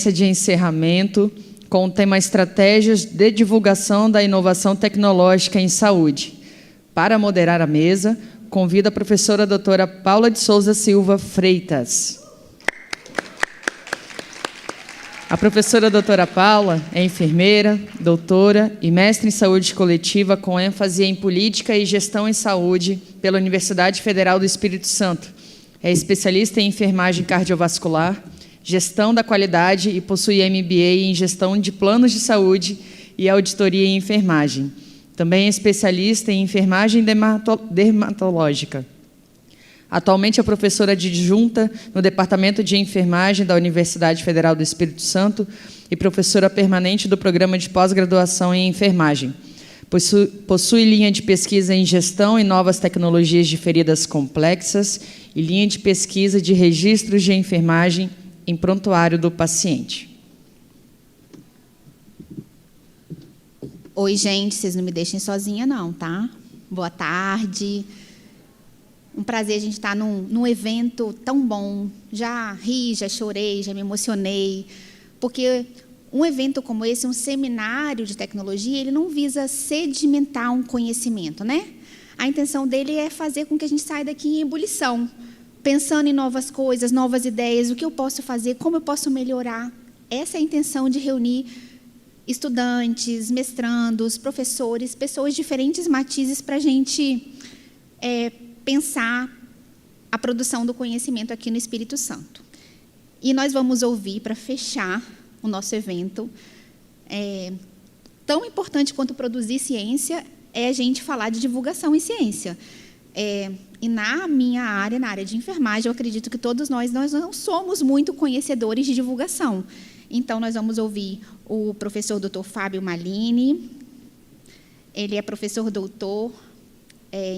de encerramento com o tema Estratégias de Divulgação da Inovação Tecnológica em Saúde. Para moderar a mesa, convido a professora doutora Paula de Souza Silva Freitas. A professora doutora Paula é enfermeira, doutora e mestre em saúde coletiva com ênfase em política e gestão em saúde pela Universidade Federal do Espírito Santo. É especialista em enfermagem cardiovascular, gestão da qualidade e possui MBA em gestão de planos de saúde e auditoria em enfermagem. Também é especialista em enfermagem dermatológica. Atualmente é professora adjunta no Departamento de Enfermagem da Universidade Federal do Espírito Santo e professora permanente do Programa de Pós-Graduação em Enfermagem. Possui linha de pesquisa em Gestão e Novas Tecnologias de Feridas Complexas e linha de pesquisa de Registros de Enfermagem em Prontuário do Paciente. Oi, gente, vocês não me deixem sozinha não, tá? Boa tarde. Um prazer a gente estar num evento tão bom. Já ri, já chorei, já me emocionei, porque um evento como esse, um seminário de tecnologia, ele não visa sedimentar um conhecimento, né? A intenção dele é fazer com que a gente saia daqui em ebulição, pensando em novas coisas, novas ideias, o que eu posso fazer, como eu posso melhorar. Essa é a intenção de reunir estudantes, mestrandos, professores, pessoas de diferentes matizes para a gente pensar a produção do conhecimento aqui no Espírito Santo. E nós vamos ouvir, para fechar o nosso evento, tão importante quanto produzir ciência é a gente falar de divulgação em ciência. E na minha área, na área de enfermagem, eu acredito que todos nós não somos muito conhecedores de divulgação. Então, nós vamos ouvir o professor Dr. Fábio Malini. Ele é professor doutor,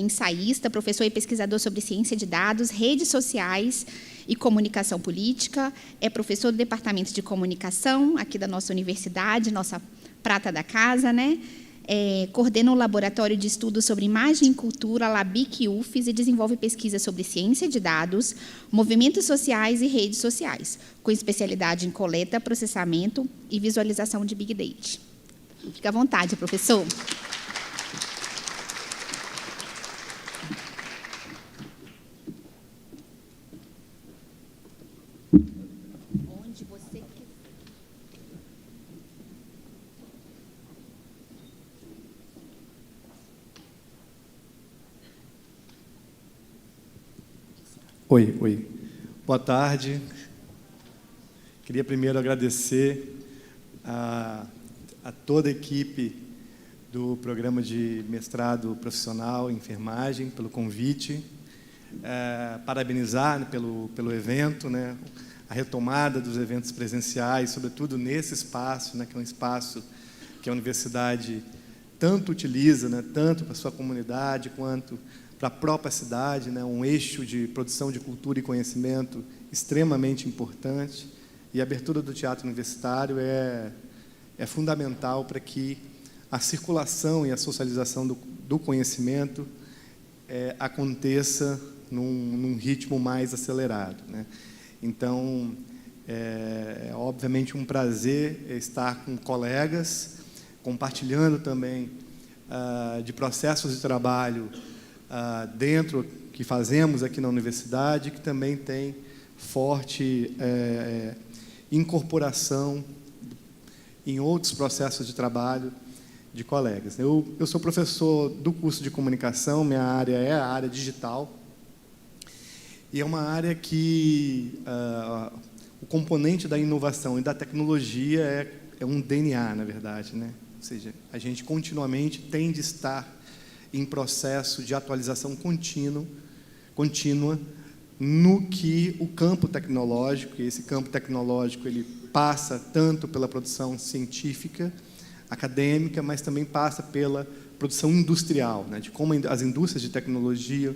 ensaísta, professor e pesquisador sobre ciência de dados, redes sociais e comunicação política. É professor do Departamento de Comunicação, aqui da nossa universidade, nossa prata da casa, né? Coordena o Laboratório de Estudos sobre Imagem e Cultura, LABIC UFES, e desenvolve pesquisa sobre ciência de dados, movimentos sociais e redes sociais, com especialidade em coleta, processamento e visualização de Big Data. Fica à vontade, professor. Onde você quiser. Oi. Boa tarde. Queria primeiro agradecer a toda a equipe do Programa de Mestrado Profissional em Enfermagem pelo convite, parabenizar pelo evento, né, a retomada dos eventos presenciais, sobretudo nesse espaço, né, que é um espaço que a universidade tanto utiliza, né, tanto para a sua comunidade quanto para a própria cidade, né, um eixo de produção de cultura e conhecimento extremamente importante. E a abertura do teatro universitário é fundamental para que a circulação e a socialização do conhecimento aconteça num ritmo mais acelerado, né? Então, obviamente um prazer estar com colegas, compartilhando também de processos de trabalho dentro que fazemos aqui na universidade, que também tem forte incorporação em outros processos de trabalho de colegas. Eu sou professor do curso de comunicação, minha área é a área digital, e é uma área que o componente da inovação e da tecnologia é um DNA, na verdade, né? Ou seja, a gente continuamente tem de estar em processo de atualização contínua no que o campo tecnológico, e esse campo tecnológico ele passa tanto pela produção científica, acadêmica, mas também passa pela produção industrial, né, de como as indústrias de tecnologia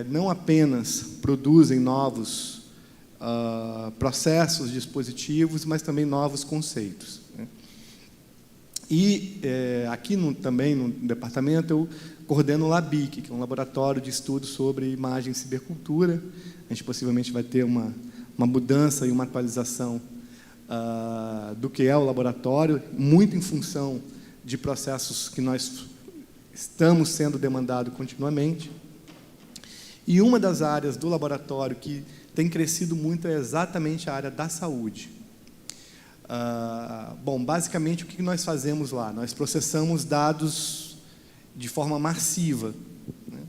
não apenas produzem novos processos, dispositivos, mas também novos conceitos, né. E aqui também no departamento eu coordeno o LABIC, que é um laboratório de estudo sobre imagem e cibercultura. A gente possivelmente vai ter uma mudança e uma atualização do que é o laboratório, muito em função de processos que nós estamos sendo demandados continuamente. E uma das áreas do laboratório que tem crescido muito é exatamente a área da saúde. Bom, basicamente, o que nós fazemos lá? Nós processamos dados de forma massiva, né?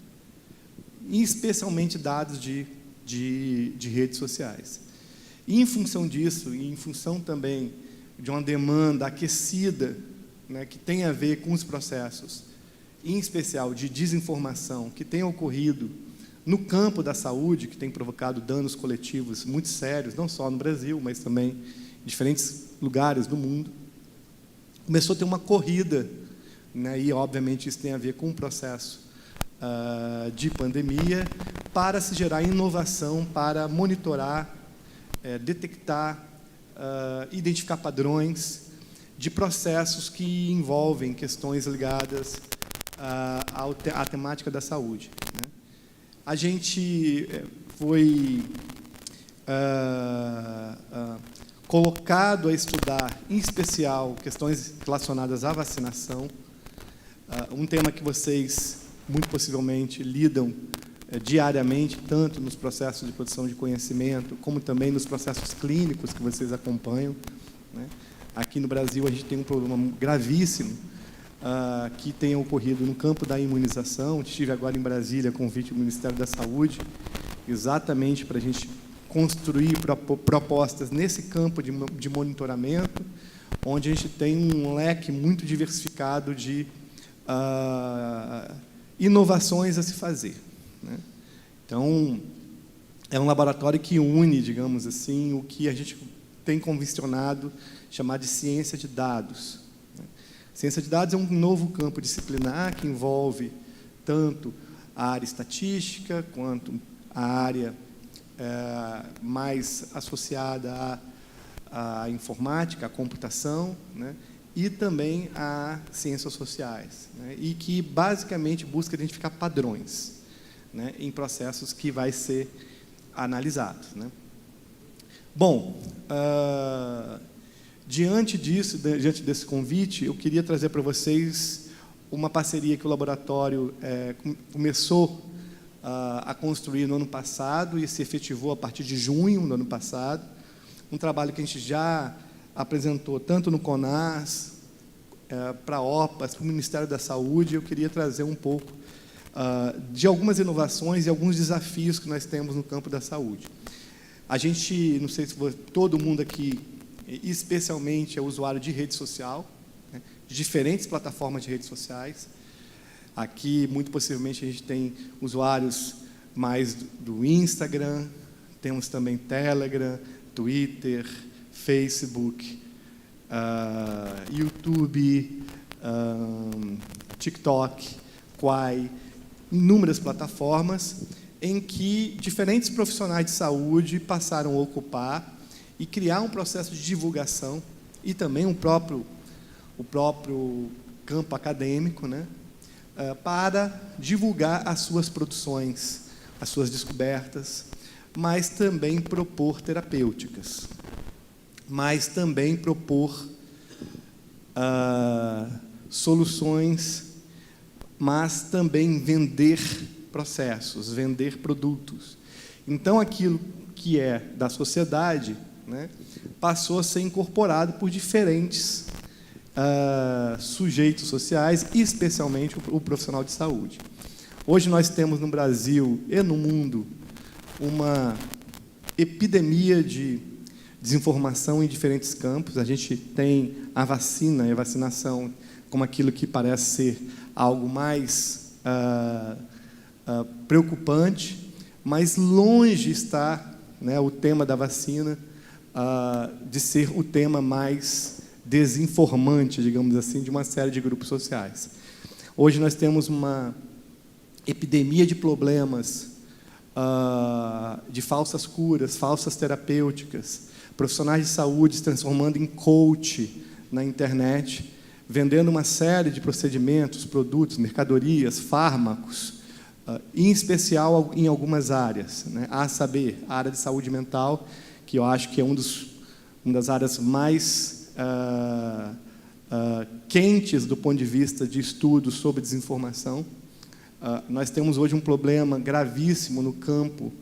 E especialmente dados de redes sociais. E, em função disso, e em função também de uma demanda aquecida, né, que tem a ver com os processos, em especial de desinformação, que tem ocorrido no campo da saúde, que tem provocado danos coletivos muito sérios, não só no Brasil, mas também em diferentes lugares do mundo, começou a ter uma corrida, né, e, obviamente, isso tem a ver com o processo de pandemia, para se gerar inovação, para monitorar, detectar, identificar padrões de processos que envolvem questões ligadas à temática da saúde, né? A gente foi colocado a estudar, em especial, questões relacionadas à vacinação, um tema que vocês, muito possivelmente, lidam diariamente, tanto nos processos de produção de conhecimento, como também nos processos clínicos que vocês acompanham, né? Aqui no Brasil, a gente tem um problema gravíssimo que tem ocorrido no campo da imunização. Estive agora em Brasília, convite do Ministério da Saúde, exatamente para a gente construir propostas nesse campo de monitoramento, onde a gente tem um leque muito diversificado de inovações a se fazer, né? Então, é um laboratório que une, digamos assim, o que a gente tem convencionado chamar de ciência de dados. Ciência de dados é um novo campo disciplinar que envolve tanto a área estatística, quanto a área mais associada à informática, à computação, né? E também a ciências sociais, né? E que, basicamente, busca identificar padrões, né, em processos que vai ser analisados, né? Bom, diante desse convite, eu queria trazer para vocês uma parceria que o laboratório começou a construir no ano passado e se efetivou a partir de junho do ano passado. Um trabalho que a gente já apresentou tanto no CONAS, para a OPAS, para o Ministério da Saúde. Eu queria trazer um pouco de algumas inovações e alguns desafios que nós temos no campo da saúde. A gente, não sei se todo mundo aqui, especialmente, é usuário de rede social, né, de diferentes plataformas de redes sociais. Aqui, muito possivelmente, a gente tem usuários mais do Instagram, temos também Telegram, Twitter, Facebook, YouTube, TikTok, Quai, inúmeras plataformas em que diferentes profissionais de saúde passaram a ocupar e criar um processo de divulgação e também o próprio campo acadêmico, né, para divulgar as suas produções, as suas descobertas, mas também propor terapêuticas, mas também propor soluções, mas também vender processos, vender produtos. Então, aquilo que é da sociedade, né, passou a ser incorporado por diferentes sujeitos sociais, e especialmente o profissional de saúde. Hoje nós temos no Brasil e no mundo uma epidemia de desinformação em diferentes campos. A gente tem a vacina e a vacinação como aquilo que parece ser algo mais preocupante, mas longe está, né, o tema da vacina de ser o tema mais desinformante, digamos assim, de uma série de grupos sociais. Hoje nós temos uma epidemia de problemas, de falsas curas, falsas terapêuticas, profissionais de saúde se transformando em coach na internet, vendendo uma série de procedimentos, produtos, mercadorias, fármacos, em especial em algumas áreas, né? A saber, a área de saúde mental, que eu acho que é um dos uma das áreas mais quentes do ponto de vista de estudos sobre desinformação. Nós temos hoje um problema gravíssimo no campo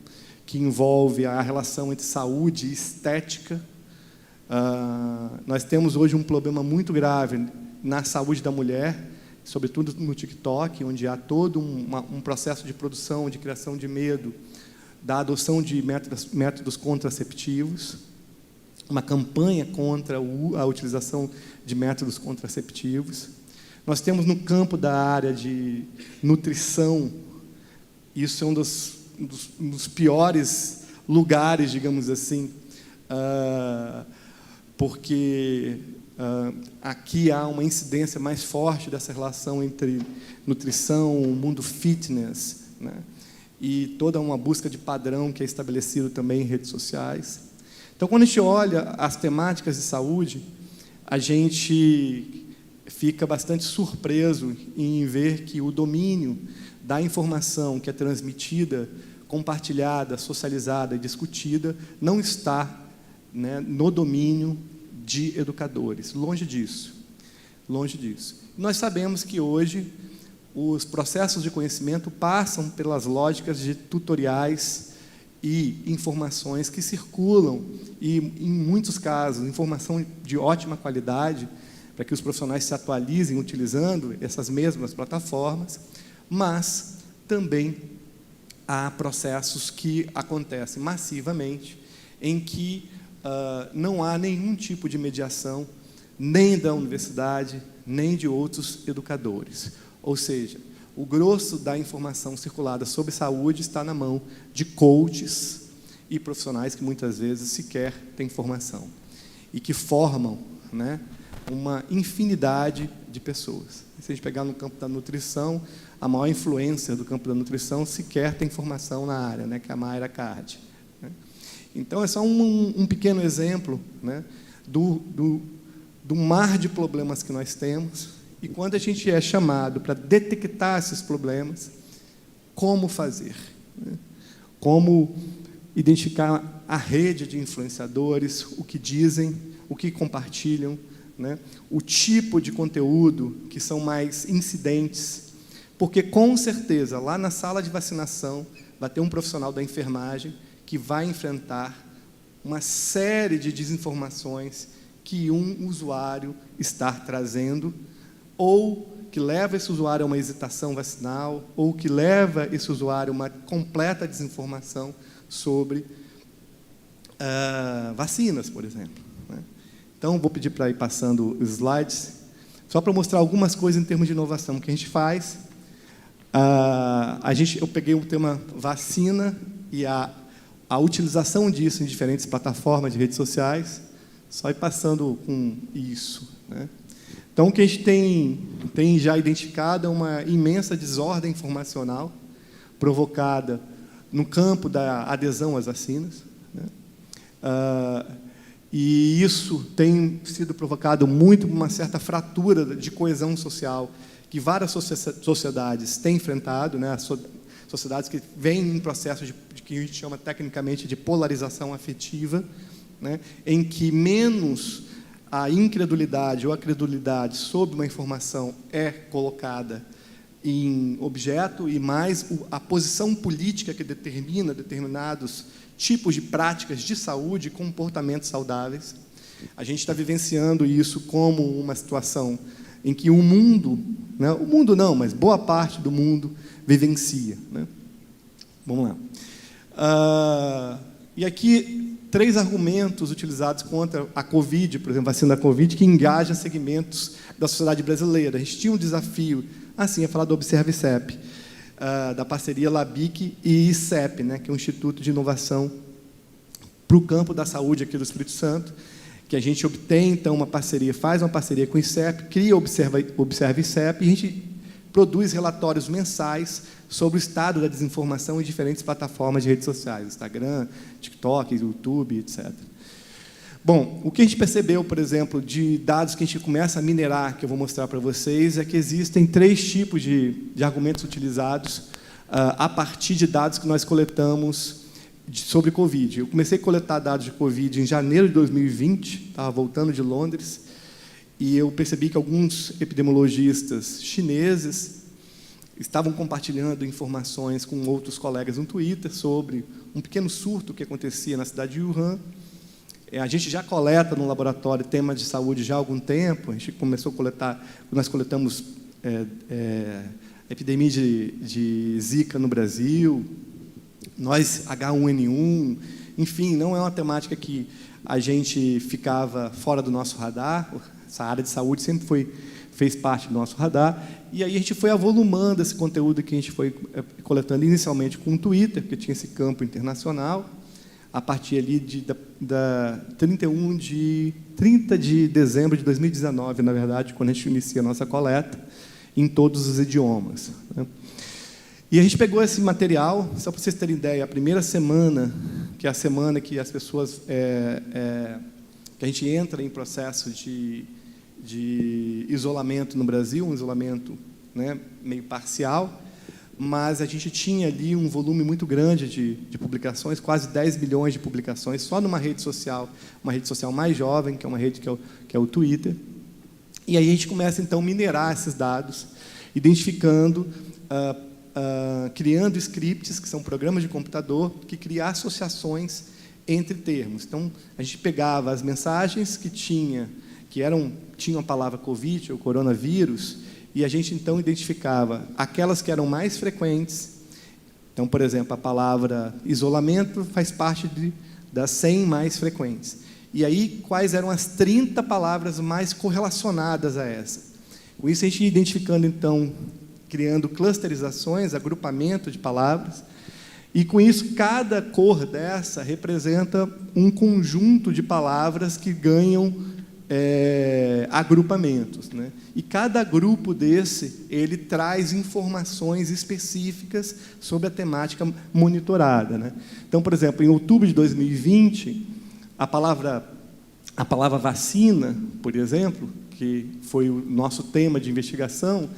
que envolve a relação entre saúde e estética. Nós temos hoje um problema muito grave na saúde da mulher, sobretudo no TikTok, onde há todo um processo de produção, de criação de medo, da adoção de métodos contraceptivos, uma campanha contra a utilização de métodos contraceptivos. Nós temos no campo da área de nutrição, isso é um dos piores lugares, digamos assim, porque aqui há uma incidência mais forte dessa relação entre nutrição, o mundo fitness, né, e toda uma busca de padrão que é estabelecido também em redes sociais. Então, quando a gente olha as temáticas de saúde, a gente fica bastante surpreso em ver que o domínio da informação que é transmitida, compartilhada, socializada e discutida não está, né, no domínio de educadores. Longe disso. Longe disso. Nós sabemos que hoje os processos de conhecimento passam pelas lógicas de tutoriais e informações que circulam, e, em muitos casos, informação de ótima qualidade, para que os profissionais se atualizem utilizando essas mesmas plataformas, mas também há processos que acontecem massivamente, em que não há nenhum tipo de mediação, nem da universidade, nem de outros educadores. Ou seja, o grosso da informação circulada sobre saúde está na mão de coaches e profissionais que muitas vezes sequer têm formação e que formam, né, uma infinidade de pessoas. Se a gente pegar no campo da nutrição, a maior influência do campo da nutrição sequer tem formação na área, né, que é a Mayra Card. Né? Então, é só um pequeno exemplo, né, do mar de problemas que nós temos. E quando a gente é chamado para detectar esses problemas, como fazer? Né? Como identificar a rede de influenciadores, o que dizem, o que compartilham, né? O tipo de conteúdo que são mais incidentes, porque, com certeza, lá na sala de vacinação, vai ter um profissional da enfermagem que vai enfrentar uma série de desinformações que um usuário está trazendo, ou que leva esse usuário a uma hesitação vacinal, ou que leva esse usuário a uma completa desinformação sobre vacinas, por exemplo. Né? Então, vou pedir para ir passando os slides, só para mostrar algumas coisas em termos de inovação que a gente faz. Eu peguei o tema vacina e a utilização disso em diferentes plataformas de redes sociais, só ir passando com isso. Né? Então, o que a gente tem já identificado é uma imensa desordem informacional provocada no campo da adesão às vacinas. Né? E isso tem sido provocado muito por uma certa fratura de coesão social que várias sociedades têm enfrentado, né? Sociedades que vêm em processo de que a gente chama tecnicamente de polarização afetiva, né? Em que menos a incredulidade ou a credulidade sobre uma informação é colocada em objeto e mais a posição política que determina determinados tipos de práticas de saúde e comportamentos saudáveis. A gente está vivenciando isso como uma situação em que o mundo, né, o mundo não, mas boa parte do mundo vivencia. Né? Vamos lá. E aqui, 3 argumentos utilizados contra a Covid, por exemplo, a vacina da Covid, que engaja segmentos da sociedade brasileira. A gente tinha um desafio, assim, é falar do Observe CEP, da parceria LABIC e ICEP, né, que é um Instituto de Inovação para o campo da saúde aqui do Espírito Santo, que a gente obtém, então, uma parceria, faz uma parceria com o ICEP, cria o Observe ICEP, e a gente produz relatórios mensais sobre o estado da desinformação em diferentes plataformas de redes sociais, Instagram, TikTok, YouTube, etc. Bom, o que a gente percebeu, por exemplo, de dados que a gente começa a minerar, que eu vou mostrar para vocês, é que existem 3 tipos de argumentos utilizados a partir de dados que nós coletamos sobre Covid. Eu comecei a coletar dados de Covid em janeiro de 2020, estava voltando de Londres, e eu percebi que alguns epidemiologistas chineses estavam compartilhando informações com outros colegas no Twitter sobre um pequeno surto que acontecia na cidade de Wuhan. A gente já coleta no laboratório temas de saúde já há algum tempo. A gente começou a coletar, nós coletamos epidemia de Zika no Brasil, nós H1N1, enfim, não é uma temática que a gente ficava fora do nosso radar. Essa área de saúde sempre fez parte do nosso radar, e aí a gente foi avolumando esse conteúdo que a gente foi coletando inicialmente com o Twitter, porque tinha esse campo internacional, a partir ali da 30 de dezembro de 2019, na verdade, quando a gente inicia a nossa coleta, em todos os idiomas, né? E a gente pegou esse material, só para vocês terem ideia, a primeira semana, que é a semana que as pessoas, que a gente entra em processo de isolamento no Brasil, um isolamento, né, meio parcial, mas a gente tinha ali um volume muito grande de publicações, quase 10 milhões de publicações, só numa rede social, uma rede social mais jovem, que é uma rede que é o Twitter. E aí a gente começa, então, a minerar esses dados, identificando, criando scripts, que são programas de computador, que criam associações entre termos. Então, a gente pegava as mensagens que tinham a palavra Covid, ou coronavírus, e a gente, então, identificava aquelas que eram mais frequentes. Então, por exemplo, a palavra isolamento faz parte das 100 mais frequentes. E aí, quais eram as 30 palavras mais correlacionadas a essa? Com isso, a gente ia identificando, então, criando clusterizações, agrupamento de palavras, e, com isso, cada cor dessa representa um conjunto de palavras que ganham agrupamentos, né? E cada grupo desse, ele traz informações específicas sobre a temática monitorada, né? Então, por exemplo, em outubro de 2020, a palavra vacina, por exemplo, que foi o nosso tema de investigação,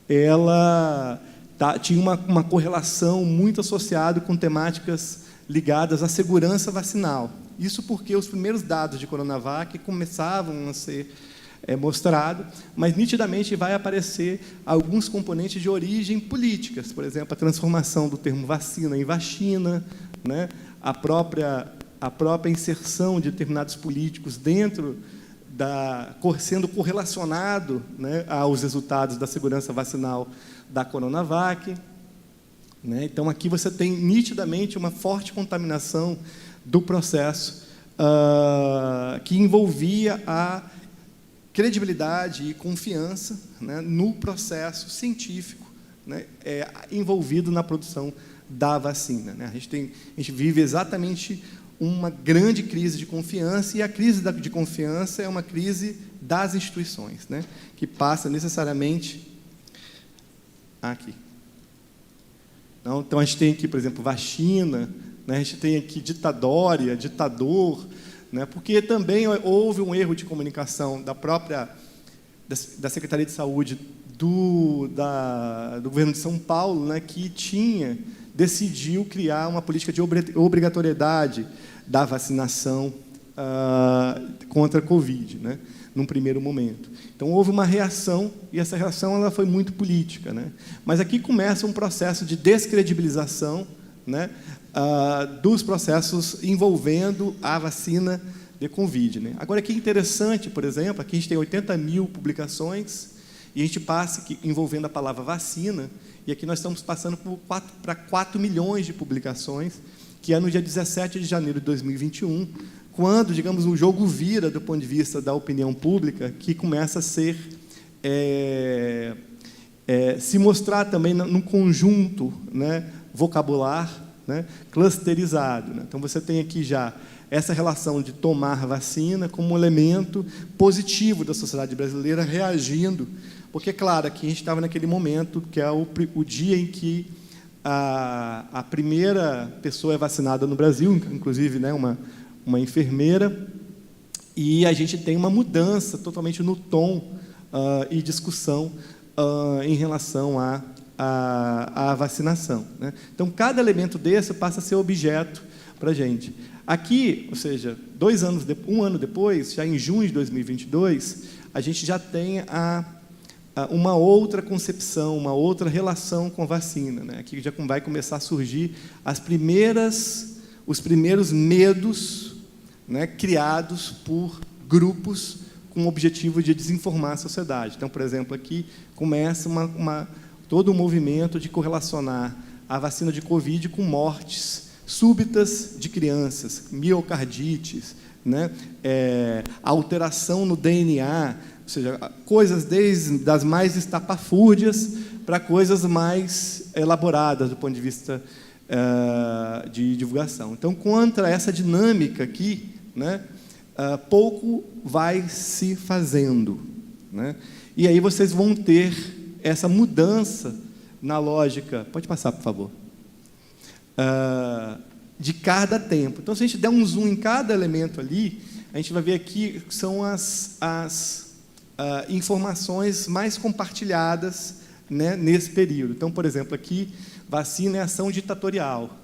ela tinha uma correlação muito associada com temáticas ligadas à segurança vacinal. Isso porque os primeiros dados de Coronavac começavam a ser mostrados, mas nitidamente vai aparecer alguns componentes de origem políticas, por exemplo, a transformação do termo vacina em vacina, né? A própria inserção de determinados políticos dentro sendo correlacionado, né, aos resultados da segurança vacinal da Coronavac, né? Então, aqui você tem nitidamente uma forte contaminação do processo que envolvia a credibilidade e confiança, né, no processo científico, né, envolvido na produção da vacina, né? A gente vive exatamente uma grande crise de confiança, e a crise de confiança é uma crise das instituições, né, que passa necessariamente aqui. Então, a gente tem aqui, por exemplo, vacina, né, a gente tem aqui ditadória, ditador, né, porque também houve um erro de comunicação da Secretaria de Saúde do governo de São Paulo, né, que decidiu criar uma política de obrigatoriedade da vacinação contra a Covid, né, num primeiro momento. Então, houve uma reação, e essa reação ela foi muito política, né? Mas aqui começa um processo de descredibilização, né, dos processos envolvendo a vacina de Covid, né? Agora, aqui é interessante, por exemplo, aqui a gente tem 80 mil publicações, e a gente passa envolvendo a palavra vacina, e aqui nós estamos passando para 4 milhões de publicações, que é no dia 17 de janeiro de 2021, quando, digamos, o jogo vira do ponto de vista da opinião pública, que começa a ser se mostrar também num conjunto, né, vocabular, né, clusterizado, né? Então, você tem aqui já essa relação de tomar vacina como um elemento positivo da sociedade brasileira reagindo, porque, claro, aqui a gente estava naquele momento que é o dia em que a primeira pessoa é vacinada no Brasil, inclusive, né, uma enfermeira, e a gente tem uma mudança totalmente no tom e discussão em relação à vacinação, né? Então, cada elemento desse passa a ser objeto, para a gente. Aqui, ou seja, um ano depois, já em junho de 2022, a gente já tem uma outra concepção, uma outra relação com a vacina, né? Aqui já vai começar a surgir os primeiros medos, né, criados por grupos com o objetivo de desinformar a sociedade. Então, por exemplo, aqui começa todo um movimento de correlacionar a vacina de Covid com mortes súbitas de crianças, miocardites, né, alteração no DNA, ou seja, coisas desde das mais estapafúrdias para coisas mais elaboradas do ponto de vista de divulgação. Então, contra essa dinâmica aqui, né, pouco vai se fazendo, né? E aí vocês vão ter essa mudança na lógica. Pode passar, por favor. De cada tempo. Então, se a gente der um zoom em cada elemento ali, a gente vai ver aqui que são as informações mais compartilhadas, né, nesse período. Então, por exemplo, aqui, vacina é ação ditatorial.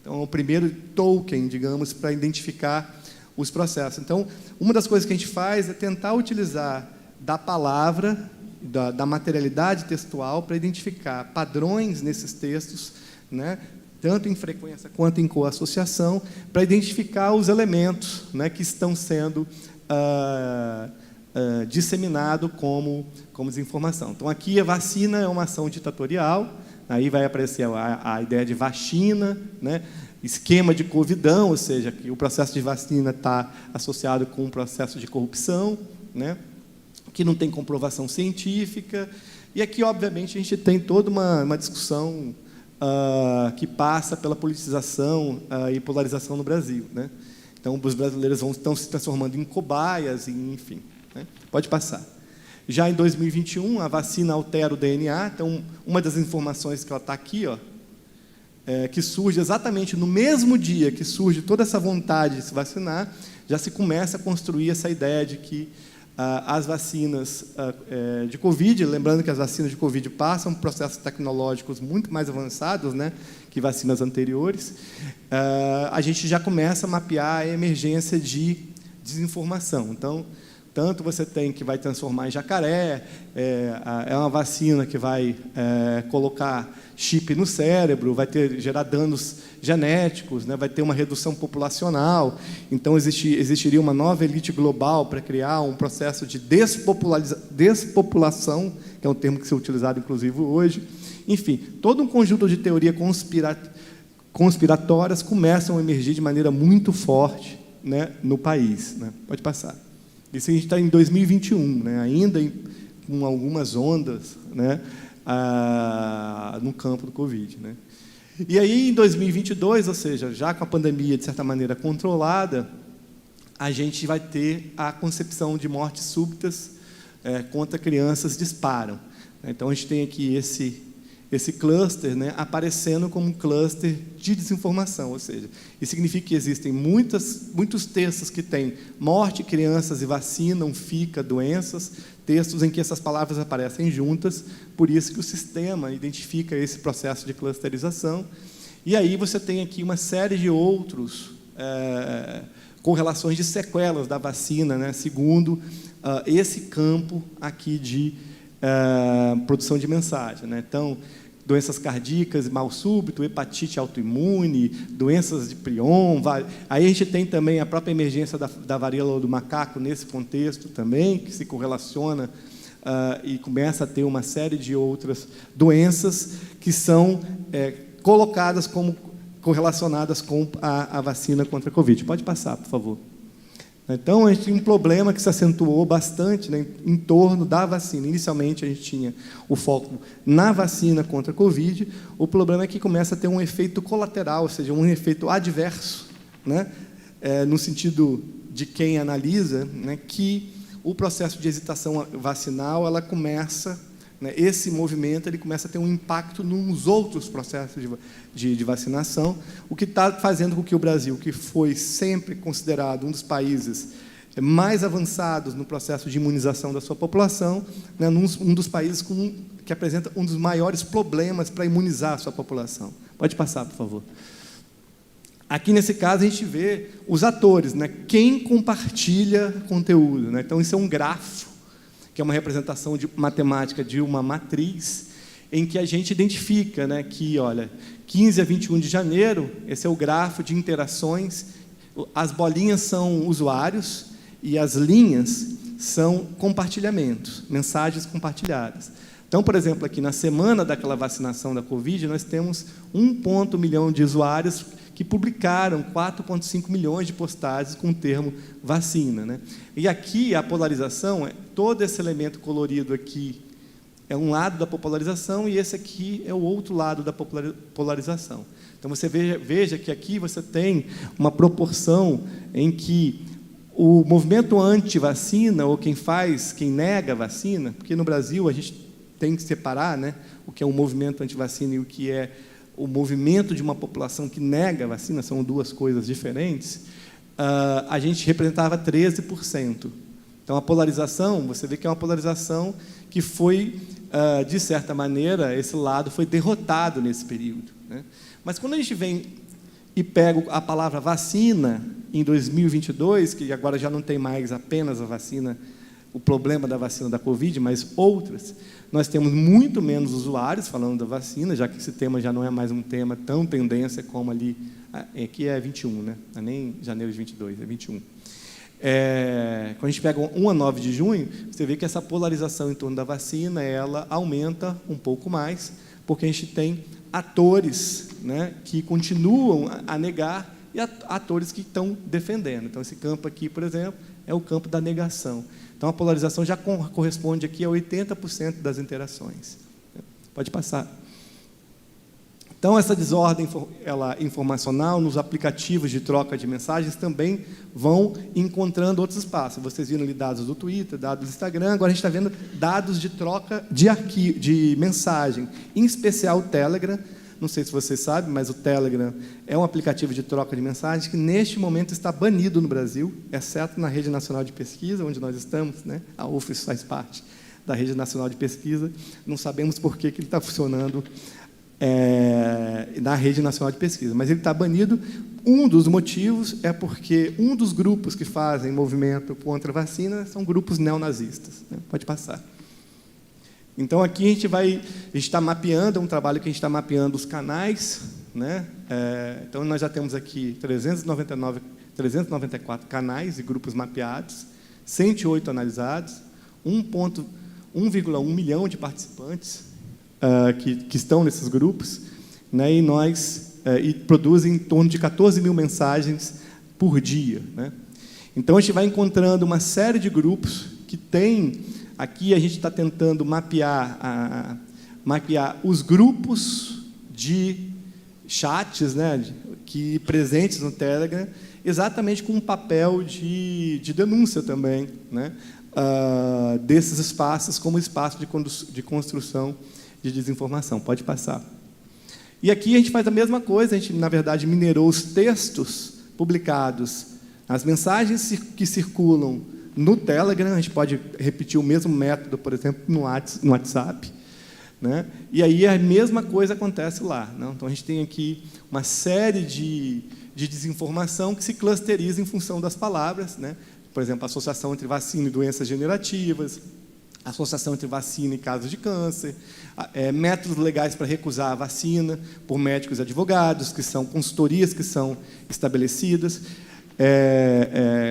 Então, é o primeiro token, digamos, para identificar os processos. Então, uma das coisas que a gente faz é tentar utilizar da palavra, da materialidade textual, para identificar padrões nesses textos, né, tanto em frequência quanto em coassociação, para identificar os elementos, né, que estão sendo disseminados como desinformação. Então, aqui a vacina é uma ação ditatorial, aí vai aparecer a ideia de vacina, né, esquema de covidão, ou seja, que o processo de vacina está associado com um processo de corrupção, né, que não tem comprovação científica. E aqui, obviamente, a gente tem toda uma discussão que passa pela politização e polarização no Brasil, né? Então, os brasileiros estão se transformando em cobaias, enfim, né? Pode passar. Já em 2021, a vacina altera o DNA. Então, uma das informações que ela está aqui, ó, que surge exatamente no mesmo dia que surge toda essa vontade de se vacinar, já se começa a construir essa ideia de que as vacinas de Covid, lembrando que as vacinas de Covid passam por processos tecnológicos muito mais avançados, né, que vacinas anteriores, a gente já começa a mapear a emergência de desinformação. Então, tanto você tem que vai transformar em jacaré, é uma vacina que vai colocar chip no cérebro, vai gerar danos genéticos, né, vai ter uma redução populacional. Então, existiria uma nova elite global para criar um processo de despopulação, que é um termo que é utilizado, inclusive, hoje. Enfim, todo um conjunto de teorias conspiratórias começam a emergir de maneira muito forte, né, no país, né? Pode passar. Isso a gente está em 2021, né, ainda com algumas ondas, né, no campo do Covid, né? E aí, em 2022, ou seja, já com a pandemia, de certa maneira, controlada, a gente vai ter a concepção de mortes súbitas contra crianças disparam. Então, a gente tem aqui esse cluster, né, aparecendo como um cluster de desinformação, ou seja, isso significa que existem muitos textos que têm morte, crianças e vacina, doenças, textos em que essas palavras aparecem juntas, por isso que o sistema identifica esse processo de clusterização. E aí você tem aqui uma série de outros correlações de sequelas da vacina, né, segundo esse campo aqui de produção de mensagem, né? Então, doenças cardíacas, mal súbito, hepatite autoimune, doenças de prion. Aí a gente tem também a própria emergência da varíola do macaco nesse contexto também, que se correlaciona e começa a ter uma série de outras doenças que são colocadas como correlacionadas com a vacina contra a Covid. Pode passar, por favor. Então, a gente tinha um problema que se acentuou bastante, né, em torno da vacina. Inicialmente, a gente tinha o foco na vacina contra a Covid. O problema é que começa a ter um efeito colateral, ou seja, um efeito adverso, né, no sentido de quem analisa, né, que o processo de hesitação vacinal, ela começa, né, esse movimento ele começa a ter um impacto nos outros processos de vacinação, o que está fazendo com que o Brasil, que foi sempre considerado um dos países mais avançados no processo de imunização da sua população, né, um dos países que apresenta um dos maiores problemas para imunizar a sua população. Pode passar, por favor. Aqui, nesse caso, a gente vê os atores, né? Quem compartilha conteúdo, né? Então, isso é um grafo, que é uma representação matemática de uma matriz, em que a gente identifica, né, que, olha, 15 a 21 de janeiro, esse é o grafo de interações, as bolinhas são usuários e as linhas são compartilhamentos, mensagens compartilhadas. Então, por exemplo, aqui na semana daquela vacinação da Covid, nós temos 1,1 milhão de usuários que publicaram 4,5 milhões de postagens com o termo vacina, né? E aqui a polarização, todo esse elemento colorido aqui é um lado da popularização e esse aqui é o outro lado da polarização. Então, você veja que aqui você tem uma proporção em que o movimento anti-vacina, ou quem nega a vacina, porque no Brasil a gente tem que separar, né, o que é um movimento anti-vacina e o que é o movimento de uma população que nega a vacina, são duas coisas diferentes, a gente representava 13%. Então, a polarização, você vê que é uma polarização que foi, de certa maneira, esse lado foi derrotado nesse período, né? Mas, quando a gente vem e pega a palavra vacina, em 2022, que agora já não tem mais apenas a vacina, o problema da vacina da Covid, mas outras, nós temos muito menos usuários falando da vacina, já que esse tema já não é mais um tema tão tendência como ali, aqui é 21, né? Não é nem janeiro de 22, é 21. Quando a gente pega 1 a 9 de junho, você vê que essa polarização em torno da vacina, ela aumenta um pouco mais, porque a gente tem atores, né, que continuam a negar e atores que estão defendendo. Então, esse campo aqui, por exemplo, é o campo da negação. Então, a polarização já corresponde aqui a 80% das interações. Pode passar. Então, essa desordem informacional nos aplicativos de troca de mensagens também vão encontrando outros espaços. Vocês viram ali dados do Twitter, dados do Instagram, agora a gente está vendo dados de troca de mensagem, em especial o Telegram. Não sei se vocês sabem, mas o Telegram é um aplicativo de troca de mensagens que, neste momento, está banido no Brasil, exceto na Rede Nacional de Pesquisa, onde nós estamos, né? A UFES faz parte da Rede Nacional de Pesquisa. Não sabemos por que ele está funcionando na Rede Nacional de Pesquisa, mas ele está banido. Um dos motivos é porque um dos grupos que fazem movimento contra a vacina são grupos neonazistas, né? Pode passar. Então, aqui a gente está mapeando, é um trabalho que a gente está mapeando os canais, né? Então, nós já temos aqui 394 canais e grupos mapeados, 108 analisados, 1,1 milhão de participantes que estão nesses grupos, né? E produzem em torno de 14 mil mensagens por dia, né? Então, a gente vai encontrando uma série de grupos que têm. Aqui a gente está tentando mapear os grupos de chats, né, presentes no Telegram, exatamente com um papel de denúncia também, né, desses espaços como espaço de construção de desinformação. Pode passar. E aqui a gente faz a mesma coisa, a gente, na verdade, minerou os textos publicados, as mensagens que circulam no Telegram. A gente pode repetir o mesmo método, por exemplo, no WhatsApp, né? E aí a mesma coisa acontece lá, né? Então, a gente tem aqui uma série de desinformação que se clusteriza em função das palavras, né? Por exemplo, a associação entre vacina e doenças generativas, a associação entre vacina e casos de câncer, métodos legais para recusar a vacina por médicos e advogados, que são consultorias que são estabelecidas,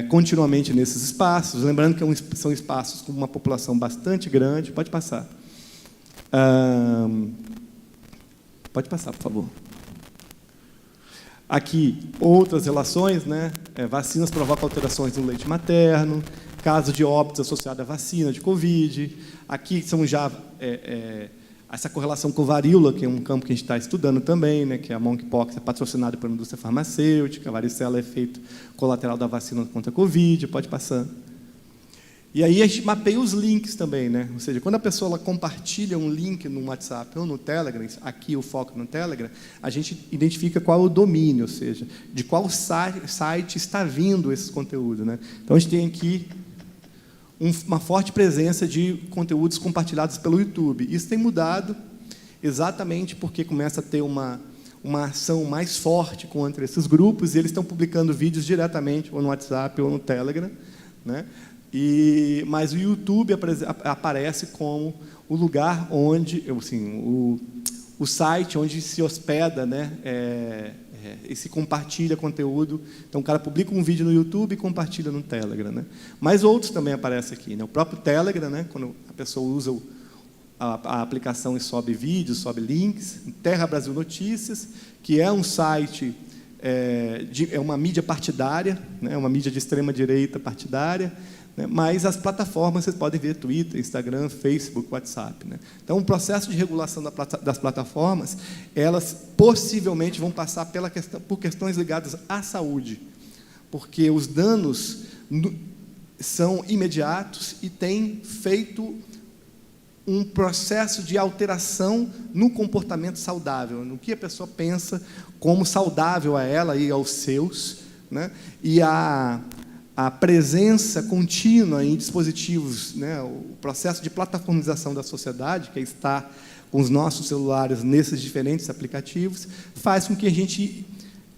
continuamente nesses espaços, lembrando que são espaços com uma população bastante grande. Pode passar. Pode passar, por favor. Aqui, outras relações, né? Vacinas provocam alterações no leite materno, casos de óbitos associados à vacina de Covid. Aqui são já essa correlação com varíola, que é um campo que a gente está estudando também, né, que é a monkeypox, é patrocinada pela indústria farmacêutica, a varicela é efeito colateral da vacina contra a Covid. Pode passar. E aí a gente mapeia os links também, né? Ou seja, quando a pessoa compartilha um link no WhatsApp ou no Telegram, aqui o foco no Telegram, a gente identifica qual é o domínio, ou seja, de qual site está vindo esse conteúdo, né? Então, a gente tem aqui uma forte presença de conteúdos compartilhados pelo YouTube. Isso tem mudado exatamente porque começa a ter uma uma ação mais forte contra esses grupos, e eles estão publicando vídeos diretamente, ou no WhatsApp, ou no Telegram, né? Mas o YouTube aparece como o lugar onde, assim, o site onde se hospeda, né, e se compartilha conteúdo. Então, o cara publica um vídeo no YouTube e compartilha no Telegram, né? Mas outros também aparecem aqui, né? O próprio Telegram, né, quando a pessoa usa a aplicação e sobe vídeos, sobe links. Terra Brasil Notícias, que é um site, é uma mídia partidária, né, uma mídia de extrema-direita partidária, né, mas as plataformas, vocês podem ver Twitter, Instagram, Facebook, WhatsApp, né? Então, o processo de regulação das plataformas, elas possivelmente vão passar por questões ligadas à saúde, porque os danos são imediatos e têm feito um processo de alteração no comportamento saudável, no que a pessoa pensa como saudável a ela e aos seus, né? E a presença contínua em dispositivos, né? O processo de plataformização da sociedade, que é estar com os nossos celulares nesses diferentes aplicativos, faz com que a gente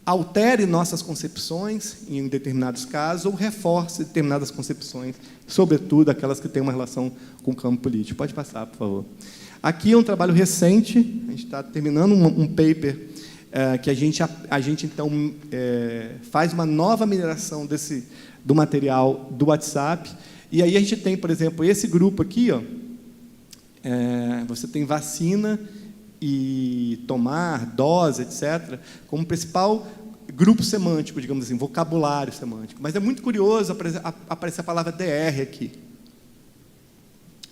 altere nossas concepções, em determinados casos, ou reforce determinadas concepções, sobretudo aquelas que têm uma relação com o campo político. Pode passar, por favor. Aqui é um trabalho recente, a gente está terminando um paper que a gente então, faz uma nova mineração do material do WhatsApp, e aí a gente tem, por exemplo, esse grupo aqui, ó, você tem vacina e tomar, dose, etc., como principal grupo semântico, digamos assim, vocabulário semântico. Mas é muito curioso aparecer a palavra DR aqui.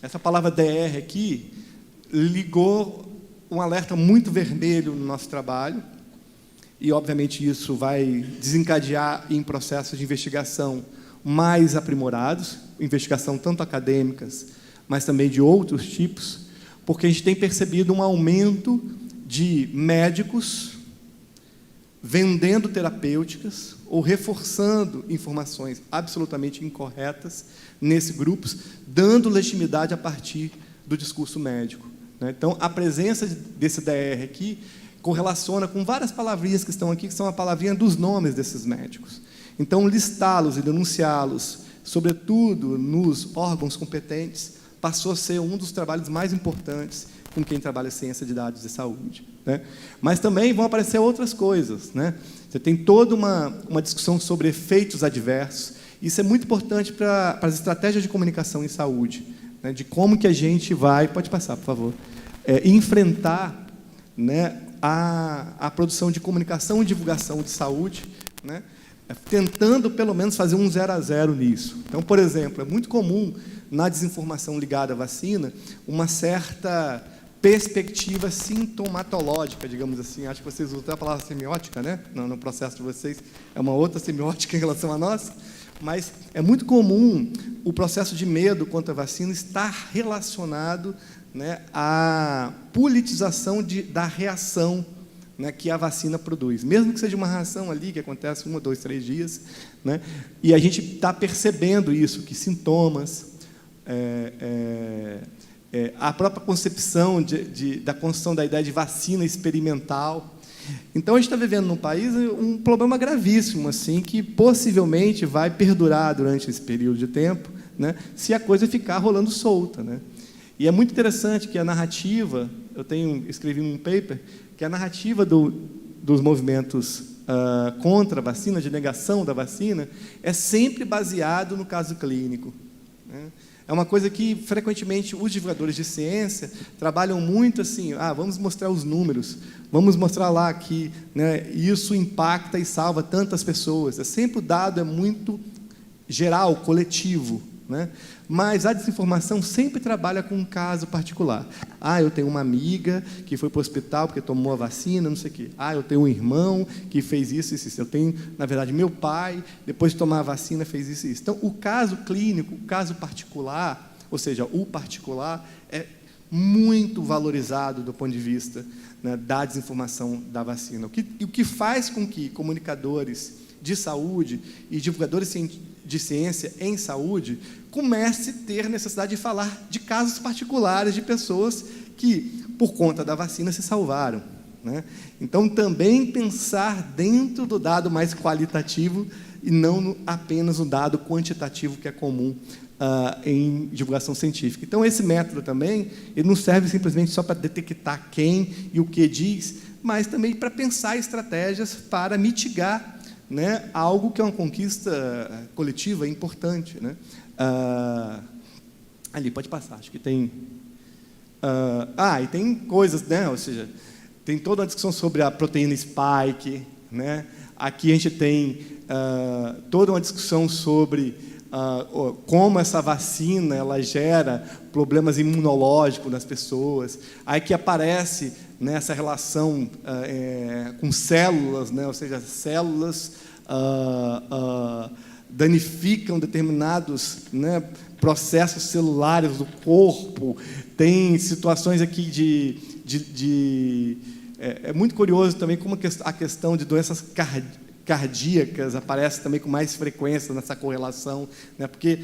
Essa palavra DR aqui ligou um alerta muito vermelho no nosso trabalho, e, obviamente, isso vai desencadear em processos de investigação mais aprimorados, investigação tanto acadêmicas, mas também de outros tipos, porque a gente tem percebido um aumento de médicos vendendo terapêuticas ou reforçando informações absolutamente incorretas nesses grupos, dando legitimidade a partir do discurso médico, né? Então, a presença desse DR aqui correlaciona com várias palavrinhas que estão aqui, que são a palavrinha dos nomes desses médicos. Então, listá-los e denunciá-los, sobretudo nos órgãos competentes, passou a ser um dos trabalhos mais importantes com quem trabalha ciência de dados de saúde, né? Mas também vão aparecer outras coisas, né? Você tem toda uma discussão sobre efeitos adversos. Isso é muito importante para as estratégias de comunicação em saúde, né? De como que a gente vai, pode passar, por favor, enfrentar, né, a produção de comunicação e divulgação de saúde, né, tentando, pelo menos, fazer um 0 a 0 nisso. Então, por exemplo, é muito comum, na desinformação ligada à vacina, uma certa perspectiva sintomatológica, digamos assim. Acho que vocês usam a palavra semiótica, né? No processo de vocês, é uma outra semiótica em relação à nossa, mas é muito comum o processo de medo contra a vacina estar relacionado, né, à politização da reação, né, que a vacina produz, mesmo que seja uma reação ali que acontece 1, 2, 3 dias, né, e a gente está percebendo isso, que sintomas, a própria concepção da construção da ideia de vacina experimental. Então, a gente está vivendo num país um problema gravíssimo, assim, que possivelmente vai perdurar durante esse período de tempo, né, se a coisa ficar rolando solta, né? E é muito interessante que a narrativa, escrevi um paper, que a narrativa dos movimentos contra a vacina, de negação da vacina, é sempre baseado no caso clínico, né? É uma coisa que, frequentemente, os divulgadores de ciência trabalham muito assim, vamos mostrar os números, vamos mostrar lá que, né, isso impacta e salva tantas pessoas. Sempre o dado é muito geral, coletivo, né? Mas a desinformação sempre trabalha com um caso particular. Eu tenho uma amiga que foi para o hospital porque tomou a vacina, não sei o quê. Eu tenho um irmão que fez isso e isso. Eu tenho, na verdade, meu pai, depois de tomar a vacina, fez isso e isso. Então, o caso clínico, o caso particular, ou seja, o particular, é muito valorizado do ponto de vista, né, da desinformação da vacina. O que faz com que comunicadores de saúde e divulgadores de ciência em saúde comece a ter necessidade de falar de casos particulares de pessoas que, por conta da vacina, se salvaram, né? Então, também pensar dentro do dado mais qualitativo e não apenas o dado quantitativo que é comum em divulgação científica. Então, esse método também, ele não serve simplesmente só para detectar quem e o que diz, mas também para pensar estratégias para mitigar, né, algo que é uma conquista coletiva importante, né? Ali, pode passar, acho que tem... e tem coisas, né? Ou seja, tem toda a discussão sobre a proteína spike, né? Aqui a gente tem toda uma discussão sobre como essa vacina ela gera problemas imunológicos nas pessoas. Aí que aparece, né, essa relação com células, né? Ou seja, células danificam determinados, né, processos celulares do corpo. Tem situações aqui é muito curioso também como a questão de doenças cardíacas aparece também com mais frequência nessa correlação, né? Porque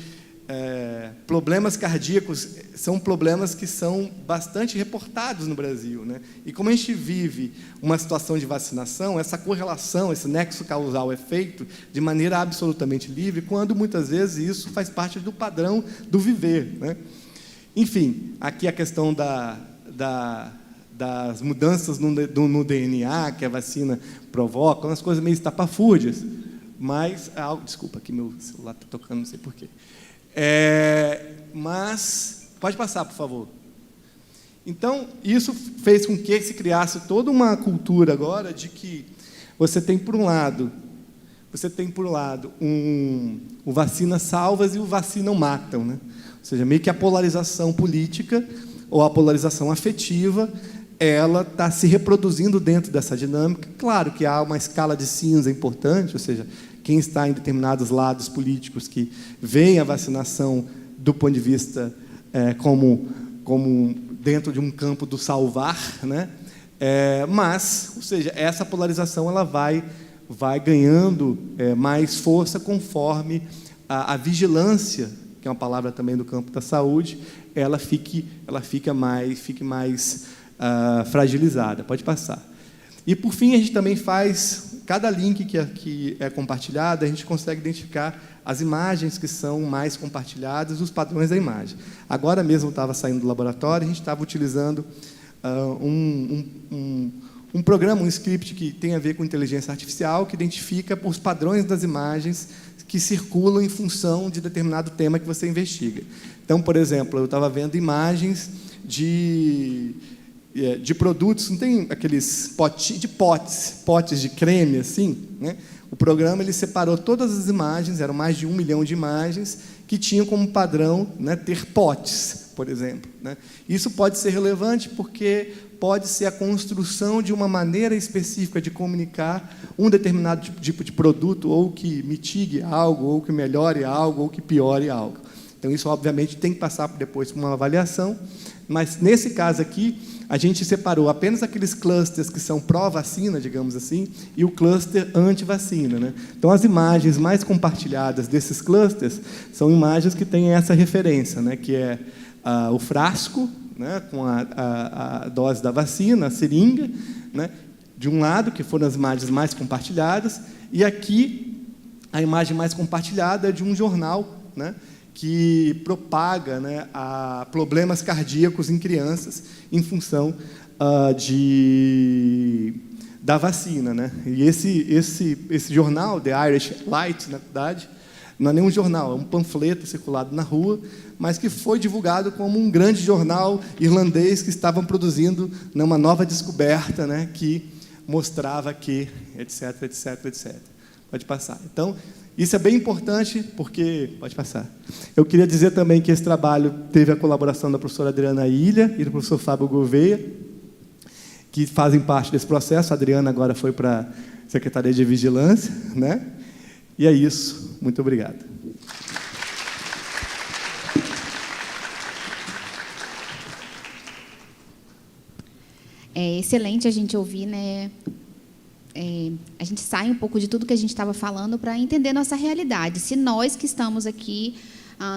problemas cardíacos são problemas que são bastante reportados no Brasil, né? E como a gente vive uma situação de vacinação, essa correlação, esse nexo causal é feito de maneira absolutamente livre, quando muitas vezes isso faz parte do padrão do viver, né? Enfim, aqui a questão das mudanças no DNA que a vacina provoca, umas coisas meio estapafúrdias, mas... desculpa, aqui meu celular está tocando, não sei porquê. Mas, pode passar, por favor. Então, isso fez com que se criasse toda uma cultura agora de que você tem, por um lado, o vacina salvas e o vacina matam, né? Ou seja, meio que a polarização política ou a polarização afetiva, ela está se reproduzindo dentro dessa dinâmica. Claro que há uma escala de cinza importante, ou seja, quem está em determinados lados políticos que veem a vacinação do ponto de vista como dentro de um campo do salvar, né? Mas, ou seja, essa polarização ela vai ganhando mais força conforme a vigilância, que é uma palavra também do campo da saúde, ela fique mais fragilizada. Pode passar. E, por fim, a gente também faz, cada link que é compartilhado, a gente consegue identificar as imagens que são mais compartilhadas, os padrões da imagem. Agora mesmo eu estava saindo do laboratório, a gente estava utilizando um programa, um script que tem a ver com inteligência artificial, que identifica os padrões das imagens que circulam em função de determinado tema que você investiga. Então, por exemplo, eu estava vendo imagens de produtos, não tem aqueles potes de creme, assim, né? O programa ele separou todas as imagens, eram mais de 1 milhão de imagens, que tinham como padrão, né, ter potes, por exemplo, né? Isso pode ser relevante porque pode ser a construção de uma maneira específica de comunicar um determinado tipo de produto, ou que mitigue algo, ou que melhore algo, ou que piore algo. Então, isso, obviamente, tem que passar depois por uma avaliação, mas, nesse caso aqui, a gente separou apenas aqueles clusters que são pró-vacina, digamos assim, e o cluster anti-vacina, né? Então, as imagens mais compartilhadas desses clusters são imagens que têm essa referência, né? Que é o frasco, né? Com a dose da vacina, a seringa, né? De um lado, que foram as imagens mais compartilhadas, e aqui a imagem mais compartilhada é de um jornal, né? Que propaga, né, problemas cardíacos em crianças em função da vacina, né? E esse jornal, The Irish Light, na verdade, não é nenhum jornal, é um panfleto circulado na rua, mas que foi divulgado como um grande jornal irlandês que estavam produzindo, né, uma nova descoberta, né, que mostrava que, etc, etc, etc. Pode passar. Então, isso é bem importante, porque... Pode passar. Eu queria dizer também que esse trabalho teve a colaboração da professora Adriana Ilha e do professor Fábio Gouveia, que fazem parte desse processo. A Adriana agora foi para a Secretaria de Vigilância, né? E é isso. Muito obrigado. É excelente a gente ouvir, né? A gente sai um pouco de tudo que a gente estava falando para entender nossa realidade. Se nós que estamos aqui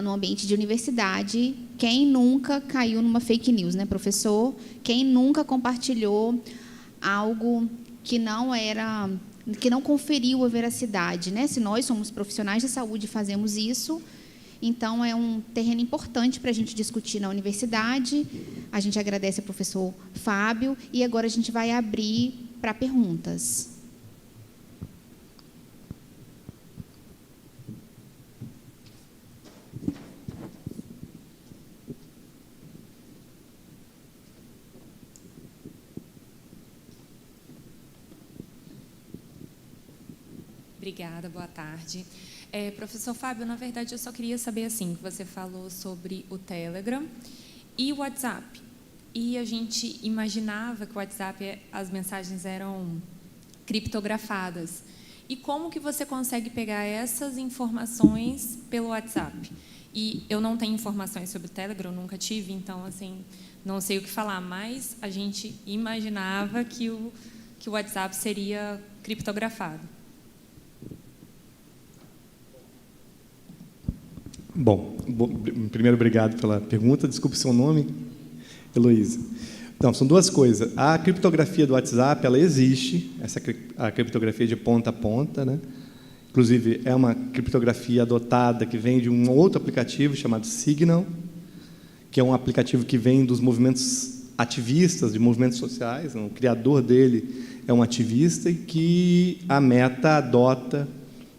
no ambiente de universidade, quem nunca caiu numa fake news, né, professor? Quem nunca compartilhou algo que não conferiu a veracidade, né? Se nós somos profissionais de saúde e fazemos isso, então é um terreno importante para a gente discutir na universidade. A gente agradece ao professor Fábio e agora a gente vai abrir para perguntas. Obrigada, boa tarde. Professor Fábio, na verdade, eu só queria saber, assim, que você falou sobre o Telegram e o WhatsApp. E a gente imaginava que o WhatsApp, as mensagens eram criptografadas. E como que você consegue pegar essas informações pelo WhatsApp? E eu não tenho informações sobre o Telegram, eu nunca tive, então, assim, não sei o que falar, mas a gente imaginava que o WhatsApp seria criptografado. Bom, primeiro, obrigado pela pergunta. Desculpe o seu nome, Heloísa. Então, são duas coisas. A criptografia do WhatsApp, ela existe, a criptografia de ponta a ponta, né? Inclusive, é uma criptografia adotada que vem de um outro aplicativo chamado Signal, que é um aplicativo que vem dos movimentos ativistas, de movimentos sociais. O criador dele é um ativista e que a Meta adota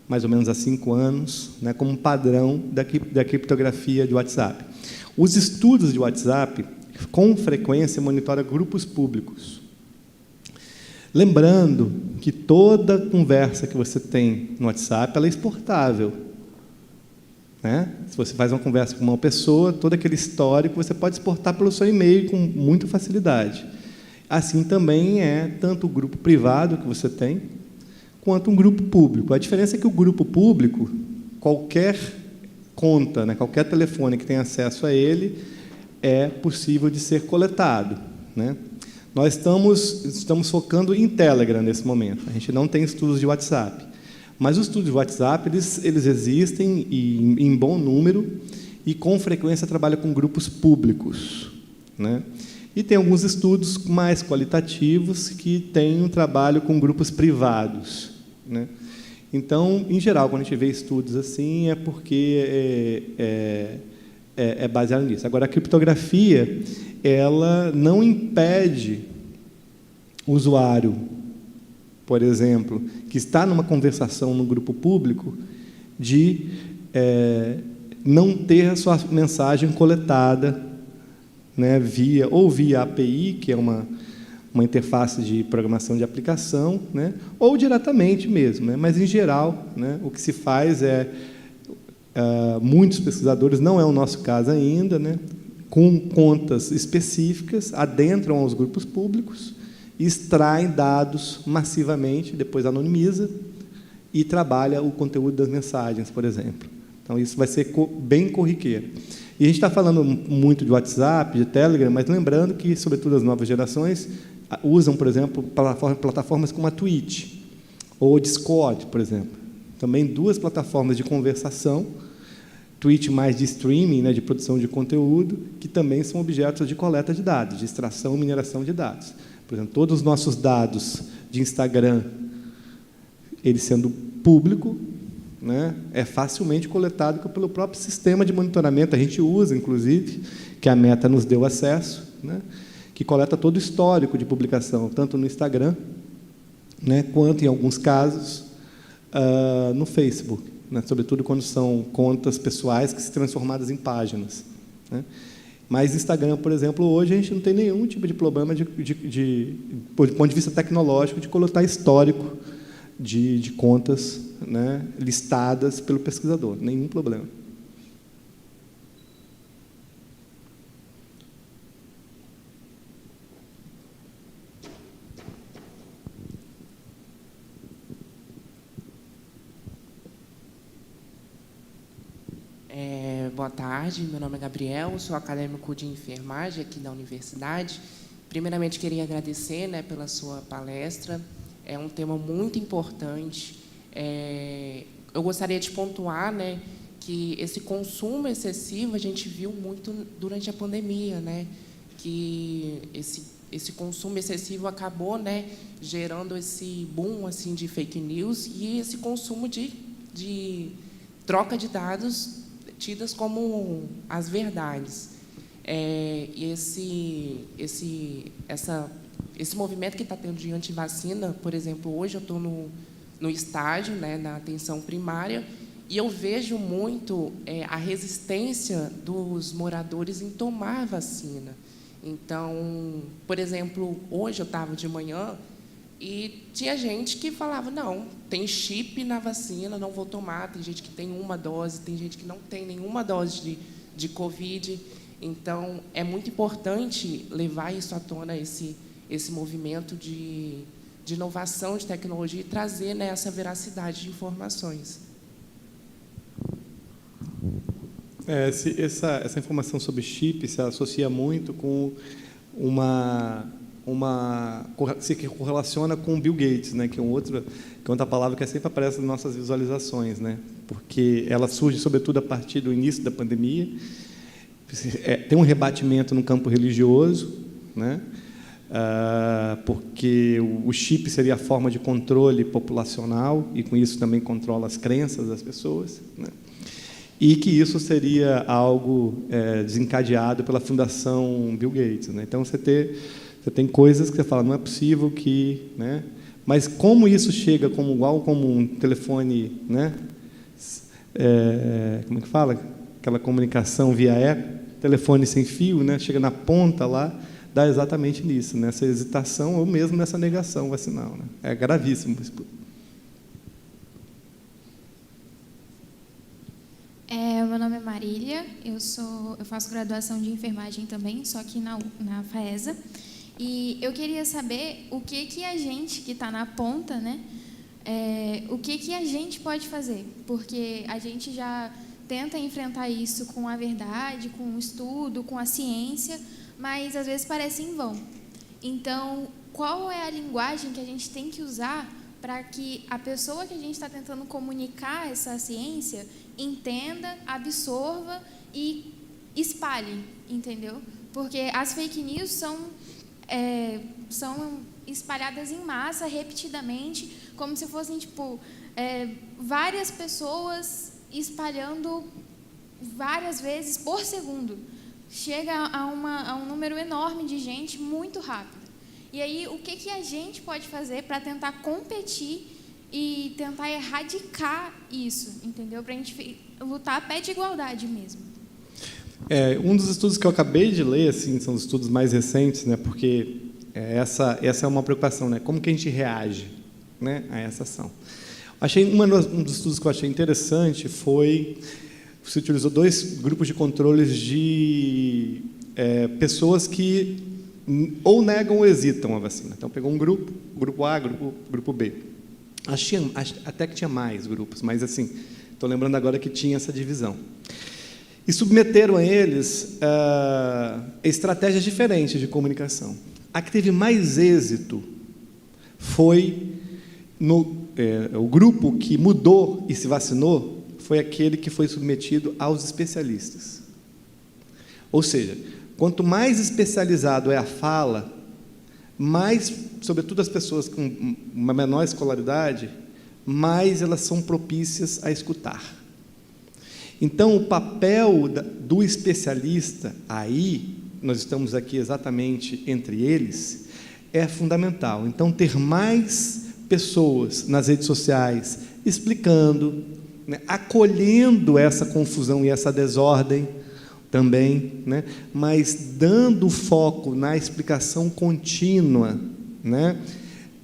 mais ou menos há 5 anos, né, como um padrão da criptografia de WhatsApp. Os estudos de WhatsApp, com frequência, monitoram grupos públicos. Lembrando que toda conversa que você tem no WhatsApp ela é exportável. Né? Se você faz uma conversa com uma pessoa, todo aquele histórico você pode exportar pelo seu e-mail com muita facilidade. Assim também é tanto o grupo privado que você tem, quanto um grupo público. A diferença é que o grupo público, qualquer conta, né, qualquer telefone que tenha acesso a ele, é possível de ser coletado. Né? Nós estamos focando em Telegram nesse momento. A gente não tem estudos de WhatsApp. Mas os estudos de WhatsApp, eles existem em bom número e, com frequência, trabalham com grupos públicos. Né? E tem alguns estudos mais qualitativos que têm um trabalho com grupos privados. Né? Então, em geral, quando a gente vê estudos assim, é porque é baseado nisso. Agora, a criptografia, ela não impede o usuário, por exemplo, que está numa conversação no grupo público, de não ter a sua mensagem coletada, né, via API, que é uma interface de programação de aplicação, né, ou diretamente mesmo. Né, mas, em geral, né, o que se faz muitos pesquisadores, não é o nosso caso ainda, né, com contas específicas, adentram aos grupos públicos, extraem dados massivamente, depois anonimiza e trabalha o conteúdo das mensagens, por exemplo. Então, isso vai ser bem corriqueiro. E a gente está falando muito de WhatsApp, de Telegram, mas lembrando que, sobretudo, as novas gerações usam, por exemplo, plataformas como a Twitch ou o Discord, por exemplo. Também 2 plataformas de conversação, Twitch mais de streaming, né, de produção de conteúdo, que também são objetos de coleta de dados, de extração e mineração de dados. Por exemplo, todos os nossos dados de Instagram, ele sendo público, né, é facilmente coletado pelo próprio sistema de monitoramento. A gente usa, inclusive, que a Meta nos deu acesso, né, que coleta todo o histórico de publicação, tanto no Instagram, né, quanto, em alguns casos, no Facebook, né, sobretudo quando são contas pessoais que se transformadas em páginas. Né. Mas Instagram, por exemplo, hoje a gente não tem nenhum tipo de problema do ponto de vista tecnológico de coletar histórico de contas, né, listadas pelo pesquisador. Nenhum problema. Boa tarde, meu nome é Gabriel, sou acadêmico de enfermagem aqui da universidade. Primeiramente, queria agradecer, né, pela sua palestra. É um tema muito importante. Eu gostaria de pontuar, né, que esse consumo excessivo a gente viu muito durante a pandemia, né, que esse esse consumo excessivo acabou, né, gerando esse boom assim de fake news e esse consumo de troca de dados tidas como as verdades. E esse movimento que está tendo de antivacina, por exemplo, hoje eu estou no estágio, né, na atenção primária, e eu vejo muito a resistência dos moradores em tomar vacina. Então, por exemplo, hoje eu estava de manhã e tinha gente que falava, não, tem chip na vacina, não vou tomar. Tem gente que tem uma dose, tem gente que não tem nenhuma dose de Covid. Então, é muito importante levar isso à tona, esse movimento de inovação, de tecnologia, e trazer, né, essa veracidade de informações. Essa informação sobre chip se associa muito com se correlaciona com o Bill Gates, né, que é outra palavra que sempre aparece nas nossas visualizações, né, porque ela surge, sobretudo, a partir do início da pandemia. Tem um rebatimento no campo religioso, né, porque o chip seria a forma de controle populacional e, com isso, também controla as crenças das pessoas, né, e que isso seria algo desencadeado pela Fundação Bill Gates, né? Então, você tem coisas que você fala, não é possível que... Né? Mas como isso chega igual como um telefone... Né? Como é que fala? Aquela comunicação via telefone sem fio, né? Chega na ponta lá, dá exatamente nisso, nessa hesitação ou mesmo nessa negação vacinal, né? É gravíssimo isso. Meu nome é Marília, eu faço graduação de enfermagem também, só que na FAESA. E eu queria saber o que a gente que está na ponta, né, o que a gente pode fazer, porque a gente já tenta enfrentar isso com a verdade, com o estudo, com a ciência, mas às vezes parece em vão. Então, qual é a linguagem que a gente tem que usar para que a pessoa que a gente está tentando comunicar essa ciência entenda, absorva e espalhe, entendeu? Porque as fake news são espalhadas em massa, repetidamente, como se fossem, várias pessoas espalhando várias vezes por segundo. Chega a um número enorme de gente muito rápido. E aí, o que a gente pode fazer para tentar competir e tentar erradicar isso, entendeu? Para a gente lutar a pé de igualdade mesmo. Um dos estudos que eu acabei de ler, assim, são os estudos mais recentes, né? Porque essa é uma preocupação, né? Como que a gente reage, né, a essa ação? Um dos estudos que eu achei interessante foi você utilizou 2 grupos de controles de pessoas que ou negam ou hesitam a vacina. Então, pegou um grupo A, grupo B. Até que tinha mais grupos, mas, assim, estou lembrando agora que tinha essa divisão. E submeteram a eles estratégias diferentes de comunicação. A que teve mais êxito foi o grupo que mudou e se vacinou, foi aquele que foi submetido aos especialistas. Ou seja, quanto mais especializado é a fala, mais, sobretudo as pessoas com uma menor escolaridade, mais elas são propícias a escutar. Então, o papel do especialista, aí, nós estamos aqui exatamente entre eles, é fundamental. Então, ter mais pessoas nas redes sociais explicando, né, acolhendo essa confusão e essa desordem também, né, mas dando foco na explicação contínua, né,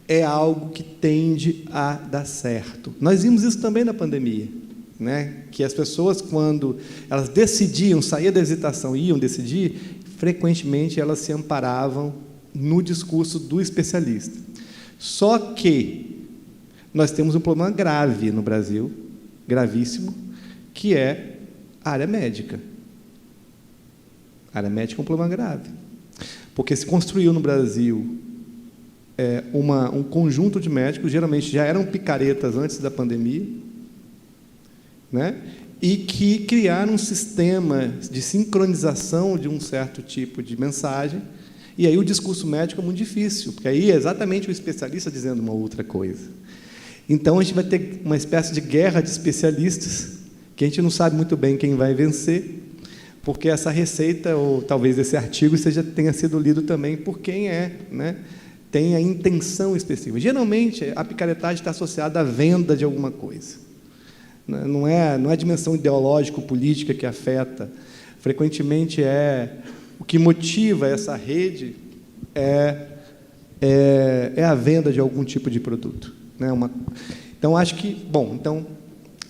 é algo que tende a dar certo. Nós vimos isso também na pandemia, né, que as pessoas, quando elas decidiam, saíam da hesitação e iam decidir, frequentemente elas se amparavam no discurso do especialista. Só que nós temos um problema grave no Brasil, gravíssimo, que é a área médica. A área médica é um problema grave, porque se construiu no Brasil um conjunto de médicos, geralmente já eram picaretas antes da pandemia, né? E que criaram um sistema de sincronização de um certo tipo de mensagem E aí o discurso médico é muito difícil, porque aí é exatamente o especialista dizendo uma outra coisa. Então, a gente vai ter uma espécie de guerra de especialistas, que a gente não sabe muito bem quem vai vencer, porque essa receita, ou talvez esse artigo, tenha sido lido também por quem tem a intenção específica. Geralmente, a picaretagem está associada à venda de alguma coisa. Não é a dimensão ideológico-política que afeta. Frequentemente, o que motiva essa rede é a venda de algum tipo de produto. Então, acho que,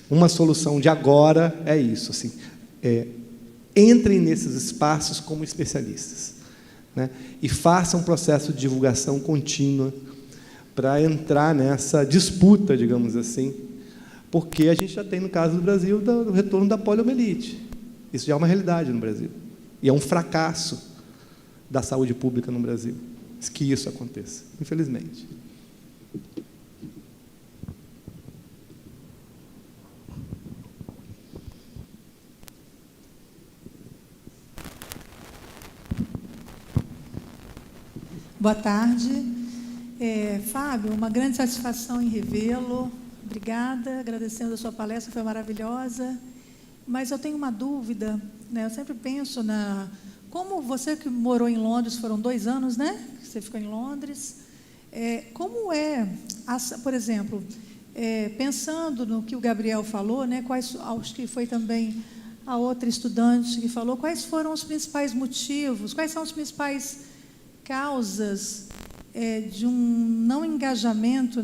uma solução de agora é isso, assim, entrem nesses espaços como especialistas, e façam um processo de divulgação contínua para entrar nessa disputa, digamos assim, porque a gente já tem, no caso do Brasil, o retorno da poliomielite. Isso já é uma realidade no Brasil. E é um fracasso da saúde pública no Brasil que isso aconteça, infelizmente. Boa tarde. Fábio, uma grande satisfação em revê-lo. Obrigada, agradecendo a sua palestra, foi maravilhosa. Mas eu tenho uma dúvida, eu sempre penso como você que morou em Londres, foram 2 anos, que você ficou em Londres, como por exemplo, pensando no que o Gabriel falou, acho que foi também a outra estudante que falou, quais foram os principais motivos, quais são as principais causas de um não engajamento,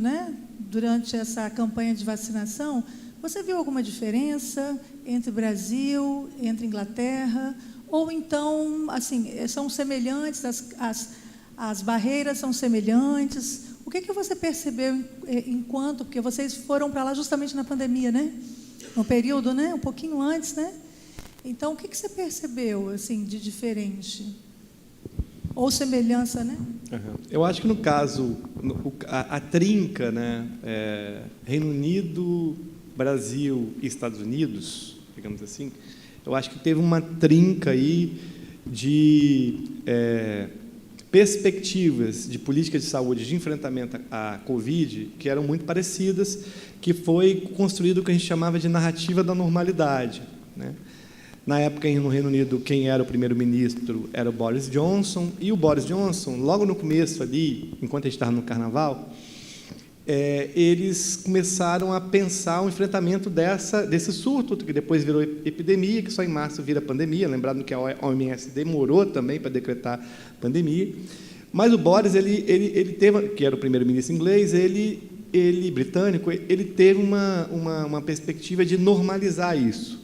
durante essa campanha de vacinação? Você viu alguma diferença entre Brasil, entre Inglaterra? Ou então, assim, são semelhantes, as barreiras são semelhantes? O que você percebeu porque vocês foram para lá justamente na pandemia, no período, um pouquinho antes, Então, o que você percebeu, assim, de diferente? Ou semelhança, Eu acho que, no caso, a trinca, Reino Unido, Brasil e Estados Unidos, digamos assim, eu acho que teve uma trinca aí de perspectivas de política de saúde de enfrentamento à Covid que eram muito parecidas, que foi construído o que a gente chamava de narrativa da normalidade. Na época, no Reino Unido, quem era o primeiro-ministro era o Boris Johnson, e o Boris Johnson, logo no começo ali, enquanto a gente estava no Carnaval, eles começaram a pensar o enfrentamento desse surto, que depois virou epidemia, que só em março vira pandemia, lembrando que a OMS demorou também para decretar pandemia. Mas o Boris, ele teve, que era o primeiro-ministro inglês, britânico, ele teve uma perspectiva de normalizar isso.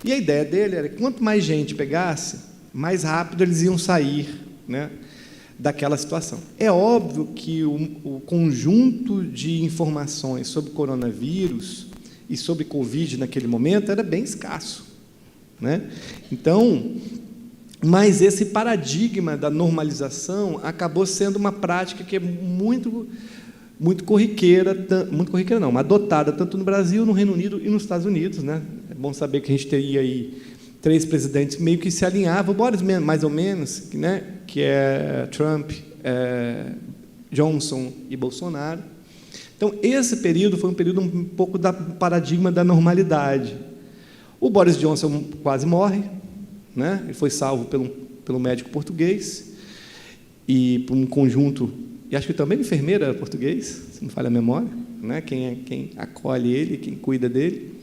E a ideia dele era que quanto mais gente pegasse, mais rápido eles iam sair daquela situação. É óbvio que o conjunto de informações sobre coronavírus e sobre Covid naquele momento era bem escasso. Então, mas esse paradigma da normalização acabou sendo uma prática que é muito corriqueira, mas adotada tanto no Brasil, no Reino Unido e nos Estados Unidos. É bom saber que a gente teria aí 3 presidentes meio que se alinhavam, Boris mais ou menos, que é Trump, Johnson e Bolsonaro. Então, esse período foi um período um pouco do paradigma da normalidade. O Boris Johnson quase morre, ele foi salvo pelo médico português e por um conjunto, e acho que também enfermeira português, se não falha a memória, quem acolhe ele, quem cuida dele,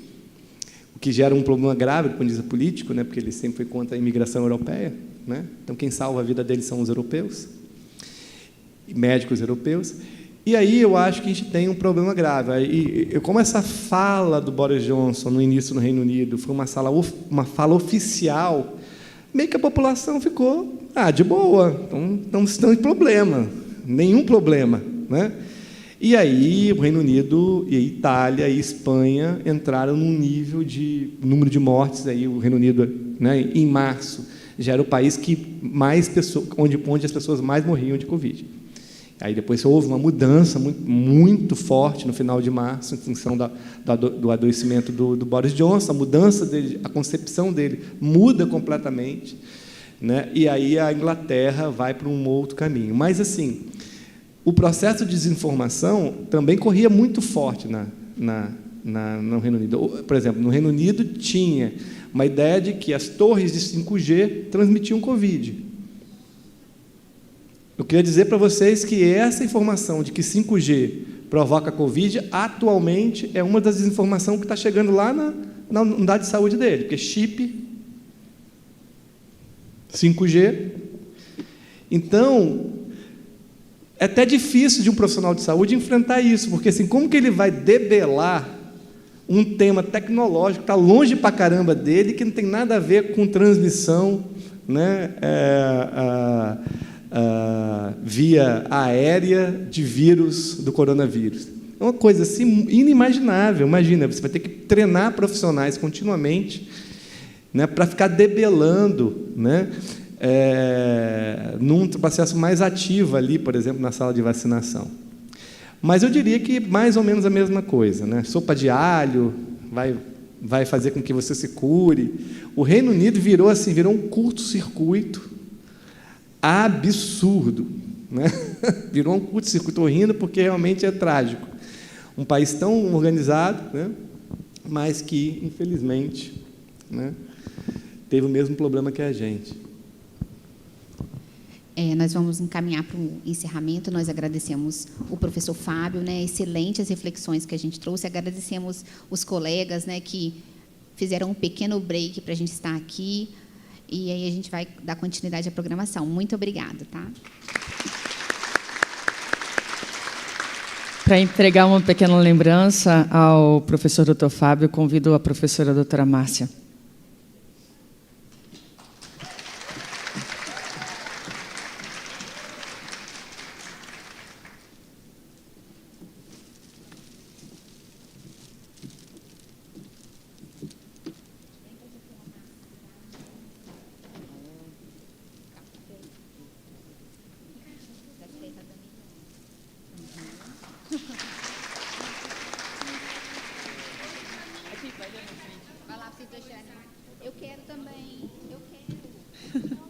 o que gera um problema grave do ponto de vista político, porque ele sempre foi contra a imigração europeia. Então, quem salva a vida dele são os europeus, médicos europeus. E aí eu acho que a gente tem um problema grave. E como essa fala do Boris Johnson no início no Reino Unido foi uma fala oficial, meio que a população ficou de boa, não tem problema, nenhum problema. E aí o Reino Unido, e a Itália e a Espanha entraram num nível de número de mortes. Aí o Reino Unido, em março, já era o país que mais pessoas, onde as pessoas mais morriam de Covid. Aí depois houve uma mudança muito forte no final de março, em função do adoecimento do Boris Johnson. A mudança dele, a concepção dele muda completamente. né? E aí a Inglaterra vai para um outro caminho. Mas, assim, o processo de desinformação também corria muito forte no Reino Unido. Por exemplo, no Reino Unido tinha uma ideia de que as torres de 5G transmitiam Covid. Eu queria dizer para vocês que essa informação de que 5G provoca Covid, atualmente, é uma das desinformações que está chegando lá na unidade de saúde dele, porque chip, 5G. Então, é até difícil de um profissional de saúde enfrentar isso, porque assim, como que ele vai debelar um tema tecnológico que está longe pra caramba dele, que não tem nada a ver com transmissão, né, via aérea de vírus do coronavírus? É uma coisa assim inimaginável. Imagina, você vai ter que treinar profissionais continuamente, né, para ficar debelando, né, num processo mais ativo ali, por exemplo, na sala de vacinação. Mas eu diria que mais ou menos a mesma coisa, né? Sopa de alho vai fazer com que você se cure. O Reino Unido virou um curto-circuito absurdo, né? Virou um curto-circuito, rindo, porque realmente é trágico. Um país tão organizado, né, mas que, infelizmente, né, teve o mesmo problema que a gente. Nós vamos encaminhar para o encerramento. Nós agradecemos o professor Fábio, né, excelentes reflexões que a gente trouxe, agradecemos os colegas, né, que fizeram um pequeno break para a gente estar aqui, e aí a gente vai dar continuidade à programação. Muito obrigada. Tá? Para entregar uma pequena lembrança ao professor Dr. Fábio, convido a professora doutora Márcia. Vai lá, eu quero também. Eu quero.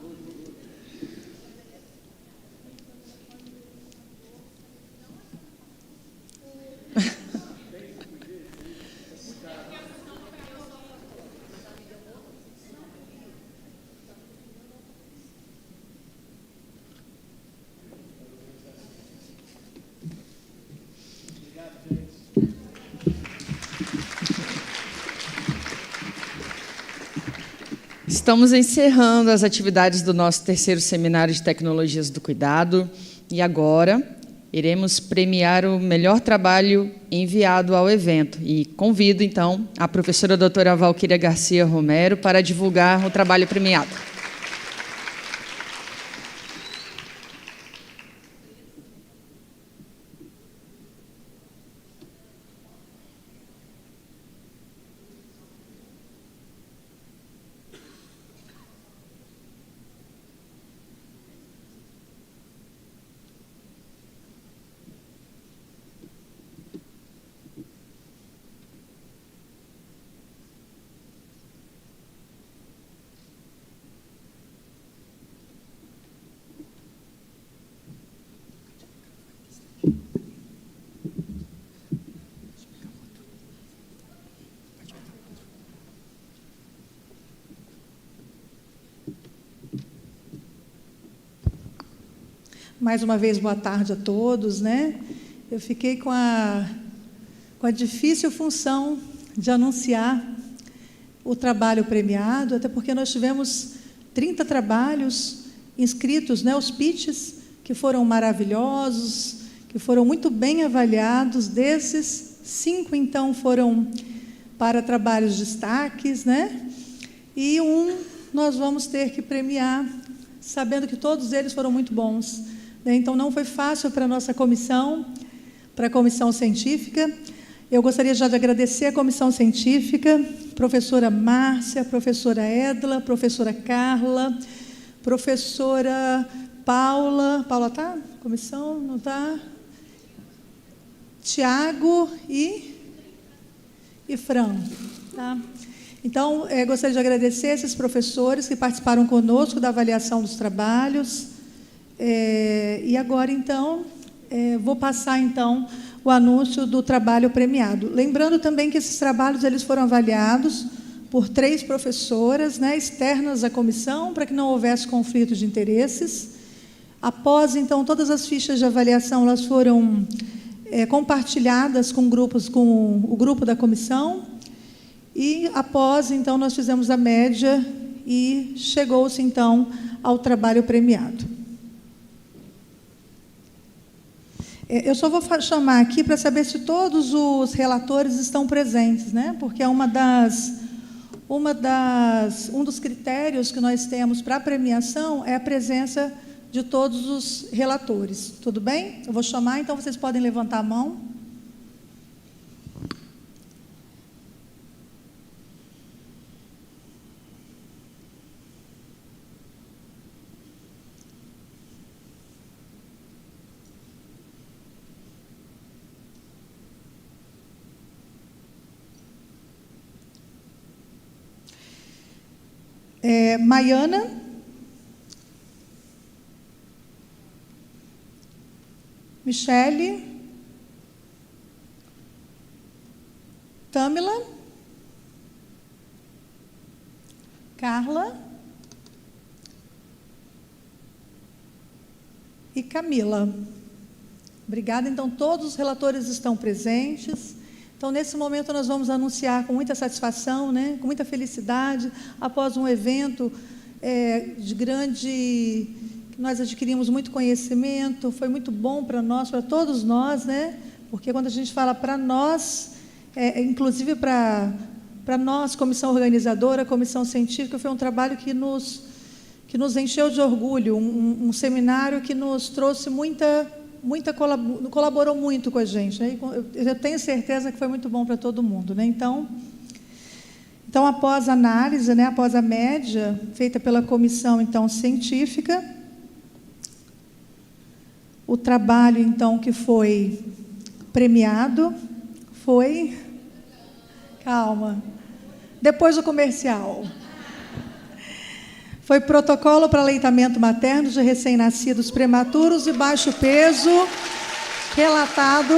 Estamos encerrando as atividades do nosso terceiro seminário de Tecnologias do Cuidado e agora iremos premiar o melhor trabalho enviado ao evento. E convido, então, a professora doutora Valquíria Garcia Romero para divulgar o trabalho premiado. Mais uma vez, boa tarde a todos, né? Eu fiquei com a difícil função de anunciar o trabalho premiado, até porque nós tivemos 30 trabalhos inscritos, né? Os pitches, que foram maravilhosos, que foram muito bem avaliados. Desses, 5, então, foram para trabalhos destaques, né? E nós vamos ter que premiar, sabendo que todos eles foram muito bons. Então, não foi fácil para a nossa comissão, para a comissão científica. Eu gostaria já de agradecer a comissão científica, professora Márcia, professora Edla, professora Carla, professora Paula. Paula está? Comissão? Não está? Tiago e Fran. Tá? Então, gostaria de agradecer esses professores que participaram conosco da avaliação dos trabalhos. E agora, então, vou passar, então, o anúncio do trabalho premiado. Lembrando também que esses trabalhos eles foram avaliados por 3 professoras, né, externas à comissão, para que não houvesse conflito de interesses. Após, então, todas as fichas de avaliação elas foram compartilhadas com o grupo da comissão, e após, então, nós fizemos a média e chegou-se, então, ao trabalho premiado. Eu só vou chamar aqui para saber se todos os relatores estão presentes, né? Porque é um dos critérios que nós temos para a premiação é a presença de todos os relatores. Tudo bem? Eu vou chamar, então vocês podem levantar a mão. Maiana, Michele, Tâmila, Carla e Camila. Obrigada. Então, todos os relatores estão presentes. Então, nesse momento, nós vamos anunciar com muita satisfação, né, com muita felicidade, após um evento de grande... Nós adquirimos muito conhecimento, foi muito bom para nós, para todos nós, né, porque quando a gente fala para nós, inclusive para nós, comissão organizadora, comissão científica, foi um trabalho que nos encheu de orgulho, um seminário que nos trouxe colaborou muito com a gente, né? Eu tenho certeza que foi muito bom para todo mundo, né? Então, após a análise, né, após a média feita pela comissão então científica, o trabalho então que foi premiado foi, calma, depois do comercial. Foi protocolo para aleitamento materno de recém-nascidos prematuros e baixo peso, relatado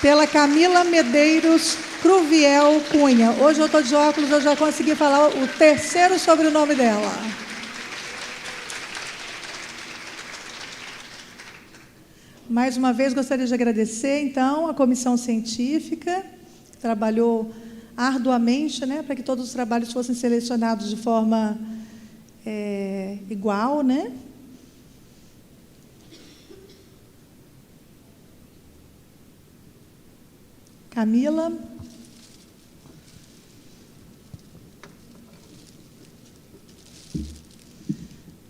pela Camila Medeiros Cruviel Cunha. Hoje eu estou de óculos, eu já consegui falar o terceiro sobrenome dela. Mais uma vez, gostaria de agradecer, então, a comissão científica, que trabalhou arduamente, né, para que todos os trabalhos fossem selecionados de forma igual, né? Camila.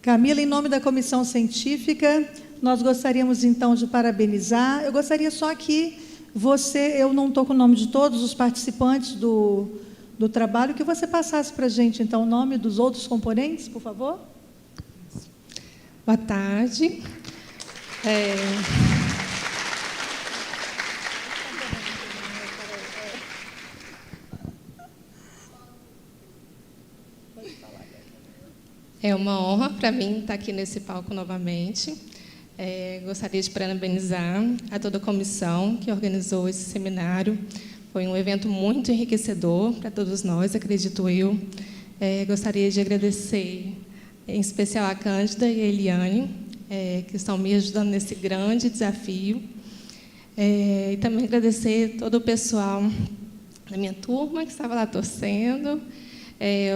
Camila, em nome da comissão científica, nós gostaríamos, então, de parabenizar. Eu gostaria só que eu não estou com o nome de todos os participantes do trabalho, que você passasse para a gente, então, o nome dos outros componentes, por favor. Boa tarde. É uma honra para mim estar aqui nesse palco novamente. Gostaria de parabenizar a toda a comissão que organizou esse seminário. Foi um evento muito enriquecedor para todos nós, acredito eu. Gostaria de agradecer, em especial a Cândida e a Eliane, que estão me ajudando nesse grande desafio. E também agradecer todo o pessoal da minha turma, que estava lá torcendo,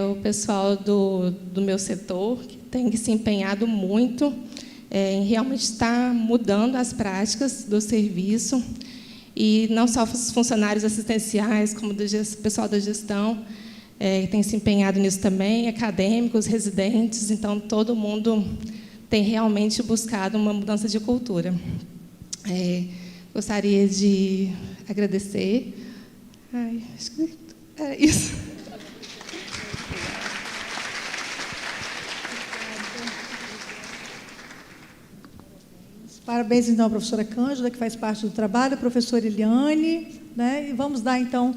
o pessoal do meu setor, que tem se empenhado muito em realmente estar mudando as práticas do serviço, e não só os funcionários assistenciais, como o pessoal da gestão, que tem se empenhado nisso também, acadêmicos, residentes, então todo mundo tem realmente buscado uma mudança de cultura. Gostaria de agradecer. Acho que era isso. Parabéns, então, à professora Cândida, que faz parte do trabalho, a professora Eliane, né? E vamos dar, então,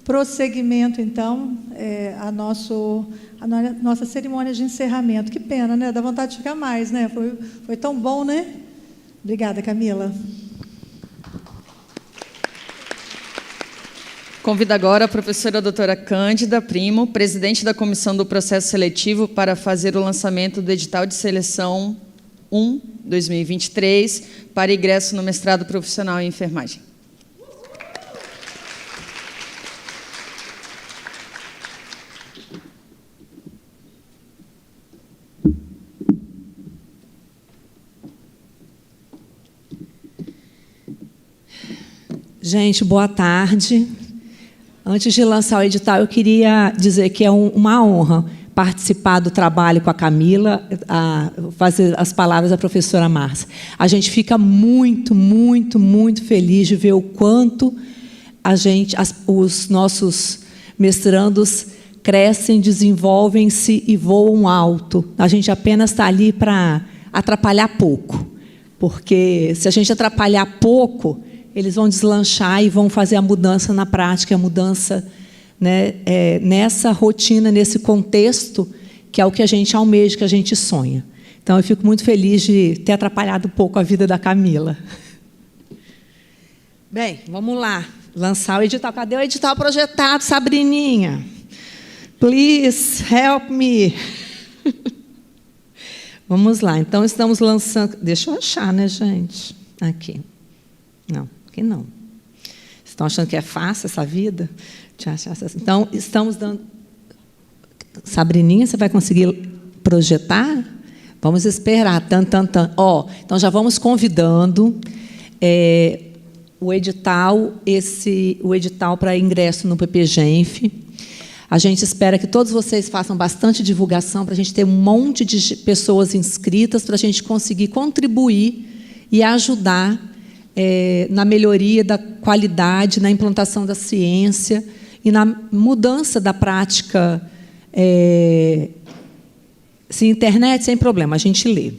prosseguimento, então, a nossa cerimônia de encerramento. Que pena, né? Dá vontade de ficar mais, né? Foi tão bom, né? Obrigada, Camila. Convido agora a professora doutora Cândida Primo, presidente da Comissão do Processo Seletivo, para fazer o lançamento do edital de seleção 1/2023 para ingresso no mestrado profissional em enfermagem. Gente, boa tarde. Antes de lançar o edital, eu queria dizer que é uma honra participar do trabalho com a Camila, fazer as palavras da professora Márcia. A gente fica muito, muito, muito feliz de ver o quanto os nossos mestrandos crescem, desenvolvem-se e voam alto. A gente apenas está ali para atrapalhar pouco, porque se a gente atrapalhar pouco, eles vão deslanchar e vão fazer a mudança na prática, a mudança, né, nessa rotina, nesse contexto, que é o que a gente almeja, que a gente sonha. Então, eu fico muito feliz de ter atrapalhado um pouco a vida da Camila. Bem, vamos lá, lançar o edital. Cadê o edital projetado, Sabrininha? Please, help me. Vamos lá, então, estamos lançando... Deixa eu achar, né, gente? Aqui. Não. Não. Estão achando que é fácil essa vida? Então, estamos dando... Sabrininha, você vai conseguir projetar? Vamos esperar. Então, já vamos convidando o edital para ingresso no PPGenf. A gente espera que todos vocês façam bastante divulgação para a gente ter um monte de pessoas inscritas, para a gente conseguir contribuir e ajudar na melhoria da qualidade, na implantação da ciência e na mudança da prática. Se internet, sem problema, a gente lê.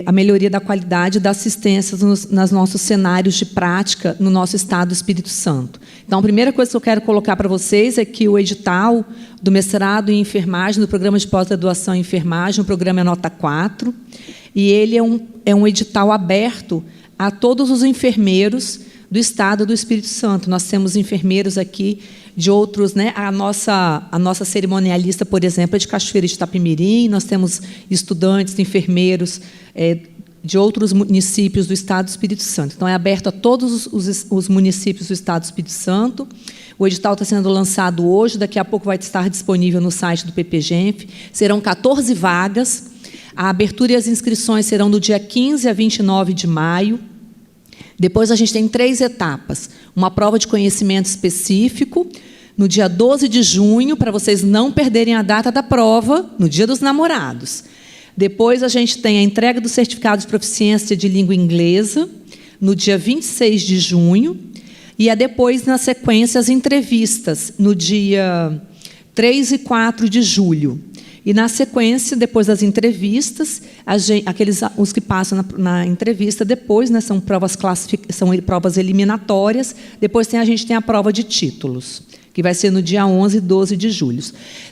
A melhoria da qualidade da assistência nos nossos cenários de prática no nosso estado do Espírito Santo. Então, a primeira coisa que eu quero colocar para vocês é que o edital do mestrado em enfermagem, do programa de pós-graduação em enfermagem, o programa é nota 4, e ele é um edital aberto a todos os enfermeiros do Estado do Espírito Santo. Nós temos enfermeiros aqui de outros, né? A nossa cerimonialista, por exemplo, é de Cachoeira de Itapemirim. Nós temos estudantes, enfermeiros de outros municípios do Estado do Espírito Santo. Então, é aberto a todos os municípios do Estado do Espírito Santo. O edital está sendo lançado hoje, daqui a pouco vai estar disponível no site do PPGenf. Serão 14 vagas. A abertura e as inscrições serão do dia 15 a 29 de maio. Depois, a gente tem 3 etapas. Uma prova de conhecimento específico, no dia 12 de junho, para vocês não perderem a data da prova, no Dia dos Namorados. Depois, a gente tem a entrega do certificado de proficiência de língua inglesa, no dia 26 de junho. E depois, na sequência, as entrevistas, no dia 3 e 4 de julho. E, na sequência, depois das entrevistas, os que passam na entrevista depois, né, são provas eliminatórias. Depois a gente tem a prova de títulos, que vai ser no dia 11 e 12 de julho.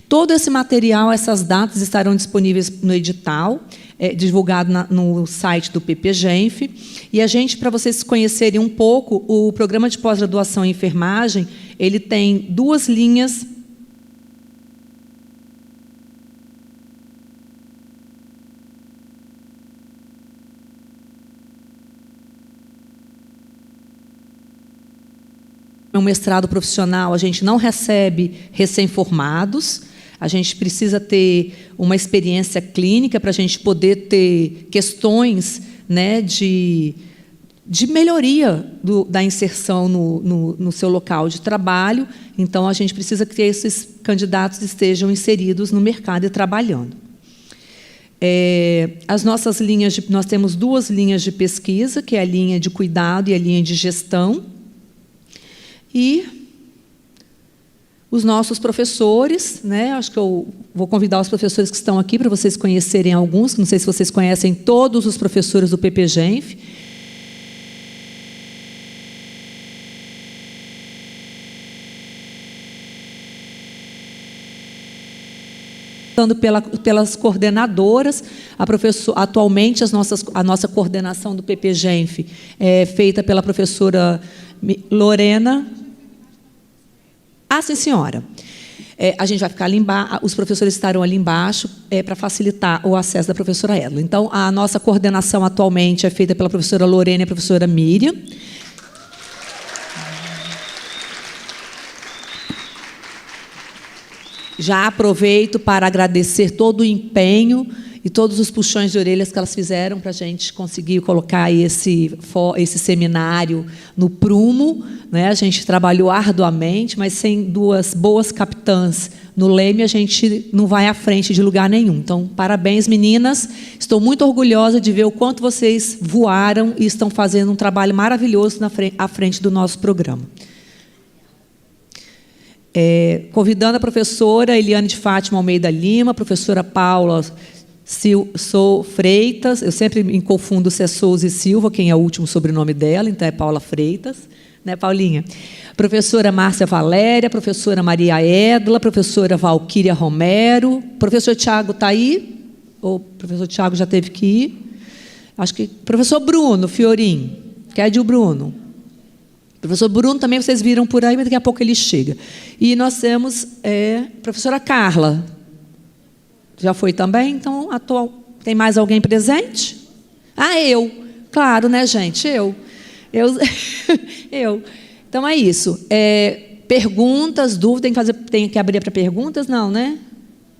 Todo esse material, essas datas, estarão disponíveis no edital, divulgado no site do PPGenf. E a gente, para vocês conhecerem um pouco, o programa de pós-graduação em enfermagem, ele tem 2 linhas. Um mestrado profissional, a gente não recebe recém-formados, a gente precisa ter uma experiência clínica para a gente poder ter questões, né, de melhoria da inserção no seu local de trabalho. Então, a gente precisa que esses candidatos estejam inseridos no mercado e trabalhando. As nossas linhas, nós temos 2 linhas de pesquisa, que é a linha de cuidado e a linha de gestão. E os nossos professores, né? Acho que eu vou convidar os professores que estão aqui para vocês conhecerem alguns. Não sei se vocês conhecem todos os professores do PPGenf. começando pelas coordenadoras. Atualmente, a nossa coordenação do PPGenf é feita pela professora Lorena. Ah, sim, senhora. A gente vai ficar ali embaixo, os professores estarão ali embaixo para facilitar o acesso da professora Edla. Então, a nossa coordenação atualmente é feita pela professora Lorena e a professora Miriam. Já aproveito para agradecer todo o empenho e todos os puxões de orelhas que elas fizeram para a gente conseguir colocar esse seminário no prumo, né? A gente trabalhou arduamente, mas sem duas boas capitãs no leme, a gente não vai à frente de lugar nenhum. Então, parabéns, meninas. Estou muito orgulhosa de ver o quanto vocês voaram e estão fazendo um trabalho maravilhoso à frente do nosso programa. Convidando a professora Eliane de Fátima Almeida Lima, a professora Paula Freitas, eu sempre me confundo se é Souza e Silva, quem é o último sobrenome dela, então é Paula Freitas, né, Paulinha? Professora Márcia Valéria, professora Maria Edla, professora Valquíria Romero, professor Tiago está aí? O professor Tiago já teve que ir? Acho que professor Bruno Fiorim, que é de o Bruno. Professor Bruno também vocês viram por aí, mas daqui a pouco ele chega. E nós temos professora Carla. Já foi também? Então, tem mais alguém presente? Ah, eu. Claro, né, gente? Eu. Então, é isso. Perguntas, dúvidas, tem que abrir para perguntas? Não, né?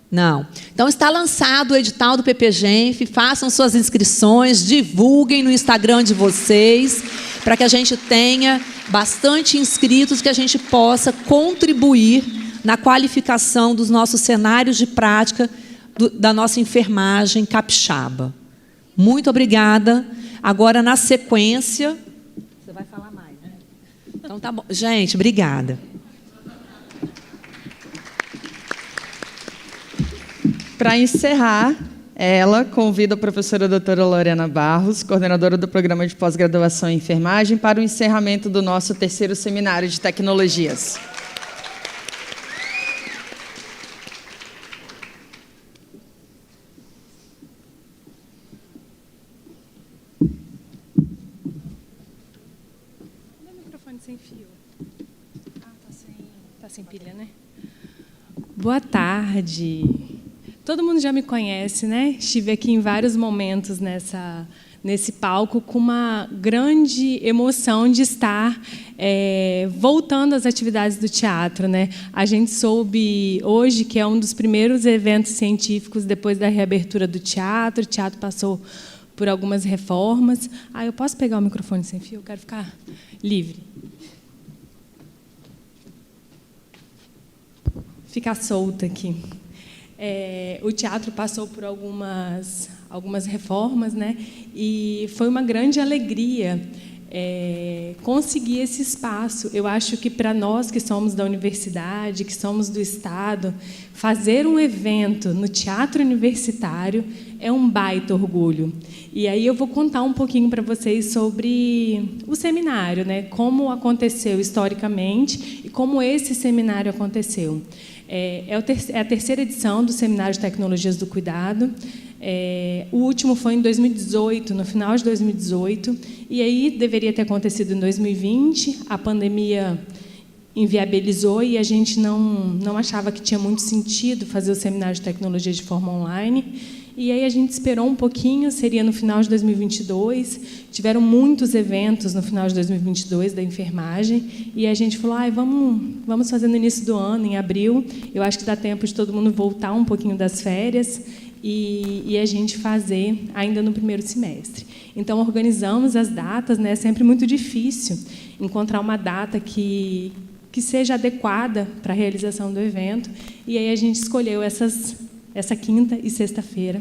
Não. Então, está lançado o edital do PPGenf, façam suas inscrições, divulguem no Instagram de vocês, para que a gente tenha bastante inscritos, que a gente possa contribuir na qualificação dos nossos cenários de prática da nossa enfermagem capixaba. Muito obrigada. Agora, na sequência... Você vai falar mais, né? Então, tá bom. Gente, obrigada. Para encerrar, ela convida a professora doutora Lorena Barros, coordenadora do Programa de Pós-Graduação em Enfermagem, para o encerramento do nosso 3º Seminário de Tecnologias. Cadê o microfone sem fio? Tá sem pilha, né? Boa tarde. Todo mundo já me conhece, né? Estive aqui em vários momentos nesse palco com uma grande emoção de estar voltando às atividades do teatro, né? A gente soube hoje que é um dos primeiros eventos científicos depois da reabertura do teatro. O teatro passou por algumas reformas. Eu posso pegar o microfone sem fio? Eu quero ficar livre. Ficar solta aqui. O teatro passou por algumas reformas, né? E foi uma grande alegria conseguir esse espaço. Eu acho que, para nós que somos da universidade, que somos do Estado, fazer um evento no teatro universitário é um baita orgulho. E aí eu vou contar um pouquinho para vocês sobre o seminário, né? Como aconteceu historicamente e como esse seminário aconteceu. É a 3ª edição do Seminário de Tecnologias do Cuidado. O último foi em 2018, no final de 2018, e aí deveria ter acontecido em 2020. A pandemia inviabilizou e a gente não achava que tinha muito sentido fazer o Seminário de Tecnologia de forma online. E aí a gente esperou um pouquinho, seria no final de 2022. Tiveram muitos eventos no final de 2022 da enfermagem, e a gente falou: vamos fazer no início do ano, em abril. Eu acho que dá tempo de todo mundo voltar um pouquinho das férias e a gente fazer ainda no primeiro semestre. Então, organizamos as datas, né? É sempre muito difícil encontrar uma data que seja adequada para a realização do evento, e aí a gente escolheu essa quinta e sexta-feira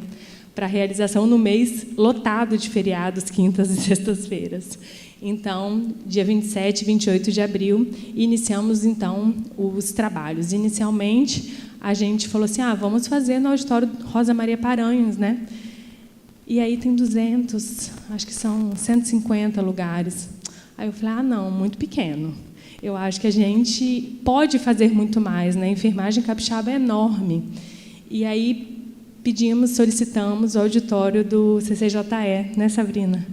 para a realização no mês lotado de feriados, quintas e sextas-feiras. Então, dia 27 e 28 de abril, iniciamos, então, os trabalhos. Inicialmente, a gente falou assim: vamos fazer no auditório Rosa Maria Paranhos, né? E aí tem 200, acho que são 150 lugares. Aí eu falei: não, muito pequeno. Eu acho que a gente pode fazer muito mais, né? A enfermagem capixaba é enorme. E aí solicitamos o auditório do CCJE, né, Sabrina?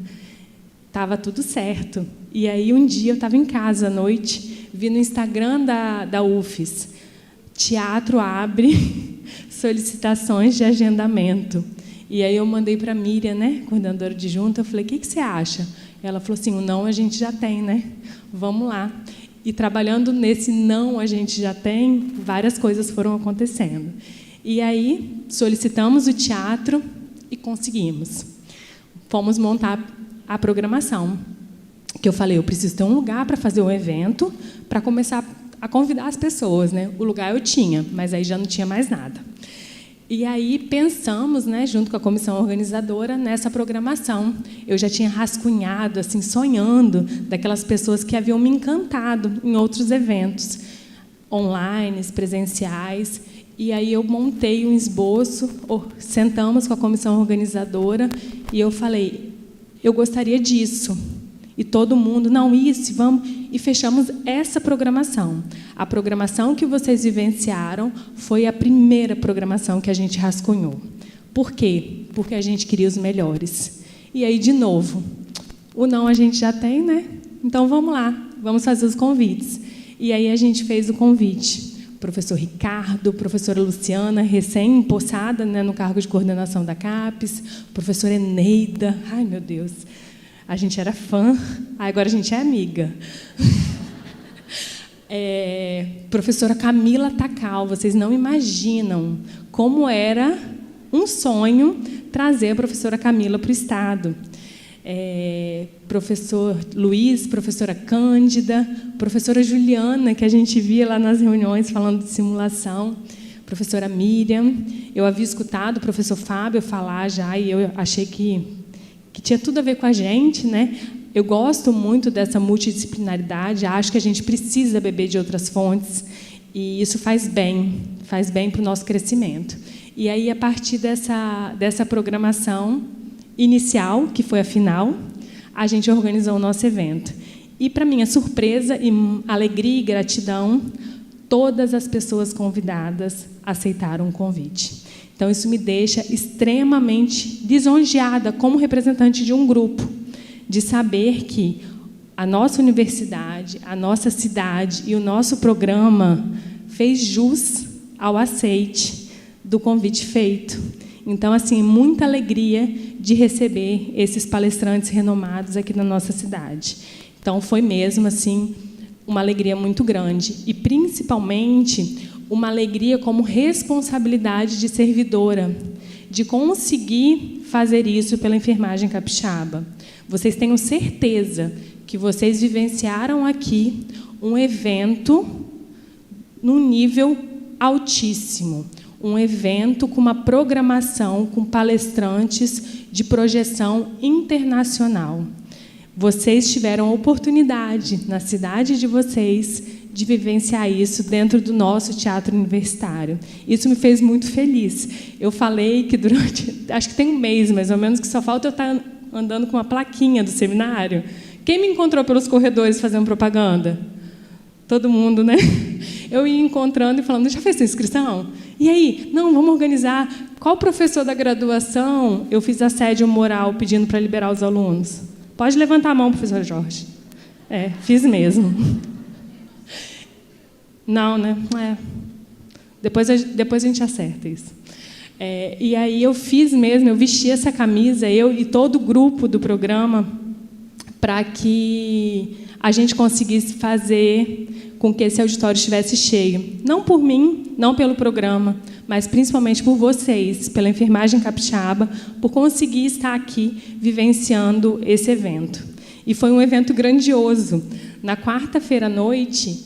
Estava tudo certo. E aí, um dia, eu estava em casa à noite, vi no Instagram da UFES, teatro abre solicitações de agendamento. E aí eu mandei para a Miriam, né, coordenadora adjunta, eu falei, o que você acha? Ela falou assim, o não a gente já tem, né? Vamos lá. E trabalhando nesse não a gente já tem, várias coisas foram acontecendo. E aí solicitamos o teatro e conseguimos. Fomos montar a programação, que eu falei, eu preciso ter um lugar para fazer um evento, para começar a convidar as pessoas, né? O lugar eu tinha, mas aí já não tinha mais nada. E aí pensamos, né, junto com a comissão organizadora, nessa programação. Eu já tinha rascunhado, assim, sonhando daquelas pessoas que haviam me encantado em outros eventos, online, presenciais. E aí eu montei um esboço, sentamos com a comissão organizadora e eu falei, eu gostaria disso. E todo mundo, não, isso, vamos. E fechamos essa programação. A programação que vocês vivenciaram foi a primeira programação que a gente rascunhou. Por quê? Porque a gente queria os melhores. E aí, de novo, o não a gente já tem, né? Então, vamos lá, vamos fazer os convites. E aí, a gente fez o convite. Professor Ricardo, professora Luciana, recém-empossada, né, no cargo de coordenação da CAPES, professora Eneida, ai, meu Deus, a gente era fã, agora a gente é amiga. Professora Camila Tacal, vocês não imaginam como era um sonho trazer a professora Camila para o Estado. Professor Luiz, professora Cândida, professora Juliana, que a gente via lá nas reuniões falando de simulação, professora Miriam. Eu havia escutado o professor Fábio falar já e eu achei que tinha tudo a ver com a gente, né? Eu gosto muito dessa multidisciplinaridade, acho que a gente precisa beber de outras fontes e isso faz bem para o nosso crescimento. E aí, a partir dessa programação inicial, que foi a final, a gente organizou o nosso evento. E, para minha surpresa, e alegria e gratidão, todas as pessoas convidadas aceitaram o convite. Então, isso me deixa extremamente lisonjeada como representante de um grupo, de saber que a nossa universidade, a nossa cidade e o nosso programa fez jus ao aceite do convite feito. Então, assim, muita alegria de receber esses palestrantes renomados aqui na nossa cidade. Então, foi mesmo, assim, uma alegria muito grande. E, principalmente, uma alegria como responsabilidade de servidora, de conseguir fazer isso pela enfermagem capixaba. Vocês tenham certeza que vocês vivenciaram aqui um evento num nível altíssimo, um evento com uma programação com palestrantes de projeção internacional. Vocês tiveram a oportunidade, na cidade de vocês, de vivenciar isso dentro do nosso teatro universitário. Isso me fez muito feliz. Eu falei que acho que tem um mês, mais ou menos, que só falta eu estar andando com uma plaquinha do seminário. Quem me encontrou pelos corredores fazendo propaganda? Todo mundo, né? Eu ia encontrando e falando, já fez sua inscrição? E aí? Não, vamos organizar. Qual professor da graduação eu fiz assédio moral pedindo para liberar os alunos? Pode levantar a mão, professor Jorge. Fiz mesmo. Não, né? Depois a gente acerta isso. E aí eu fiz mesmo, eu vesti essa camisa, eu e todo o grupo do programa, para que a gente conseguisse fazer com que esse auditório estivesse cheio. Não por mim, não pelo programa, mas principalmente por vocês, pela enfermagem capixaba, por conseguir estar aqui vivenciando esse evento. E foi um evento grandioso. Na quarta-feira à noite,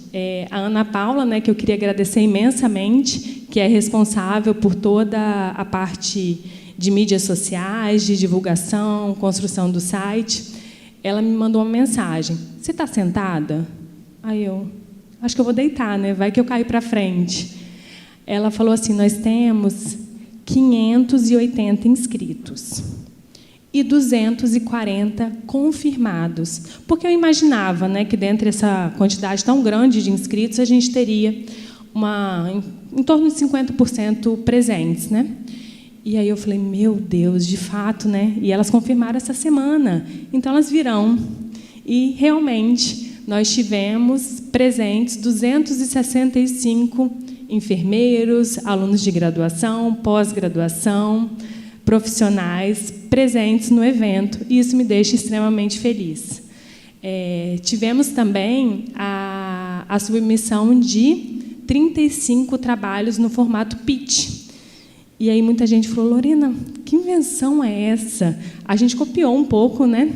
a Ana Paula, né, que eu queria agradecer imensamente, que é responsável por toda a parte de mídias sociais, de divulgação, construção do site, ela me mandou uma mensagem. Você está sentada? Aí eu, acho que eu vou deitar, né? Vai que eu caio para frente. Ela falou assim, nós temos 580 inscritos e 240 confirmados. Porque eu imaginava, né, que dentro dessa quantidade tão grande de inscritos, a gente teria em torno de 50% presentes, né? E aí eu falei, meu Deus, de fato, né? E elas confirmaram essa semana. Então, elas virão. E, realmente, nós tivemos presentes 265 enfermeiros, alunos de graduação, pós-graduação, profissionais presentes no evento. E isso me deixa extremamente feliz. Tivemos também a submissão de 35 trabalhos no formato pitch. E aí muita gente falou, Lorena, que invenção é essa? A gente copiou um pouco, né?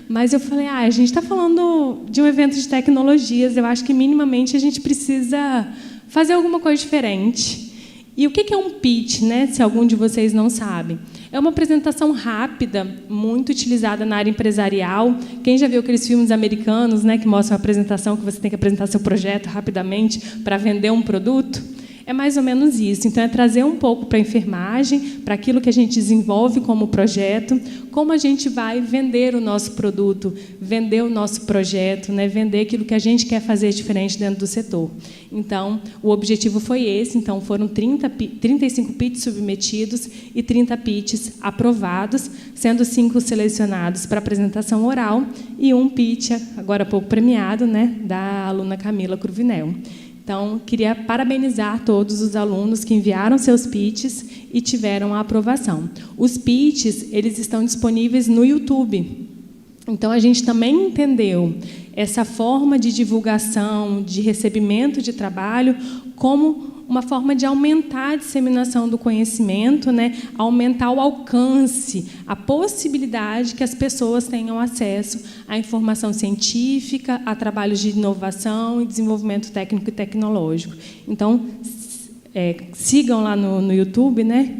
Mas eu falei, a gente está falando de um evento de tecnologias, eu acho que minimamente a gente precisa fazer alguma coisa diferente. E o que é um pitch, né? Se algum de vocês não sabe? É uma apresentação rápida, muito utilizada na área empresarial. Quem já viu aqueles filmes americanos, né, que mostram a apresentação, que você tem que apresentar seu projeto rapidamente para vender um produto? É mais ou menos isso. Então, é trazer um pouco para a enfermagem, para aquilo que a gente desenvolve como projeto, como a gente vai vender o nosso produto, vender o nosso projeto, né? Vender aquilo que a gente quer fazer diferente dentro do setor. Então, o objetivo foi esse. Então, foram 35 pitches submetidos e 30 pitches aprovados, sendo 5 selecionados para apresentação oral e um pitch, agora há pouco premiado, né, da aluna Camila Cruvinel. Então, queria parabenizar todos os alunos que enviaram seus pitches e tiveram a aprovação. Os pitches, eles estão disponíveis no YouTube. Então, a gente também entendeu essa forma de divulgação, de recebimento de trabalho, como uma forma de aumentar a disseminação do conhecimento, né? Aumentar o alcance, a possibilidade que as pessoas tenham acesso à informação científica, a trabalhos de inovação e desenvolvimento técnico e tecnológico. Então, sigam lá no YouTube, né?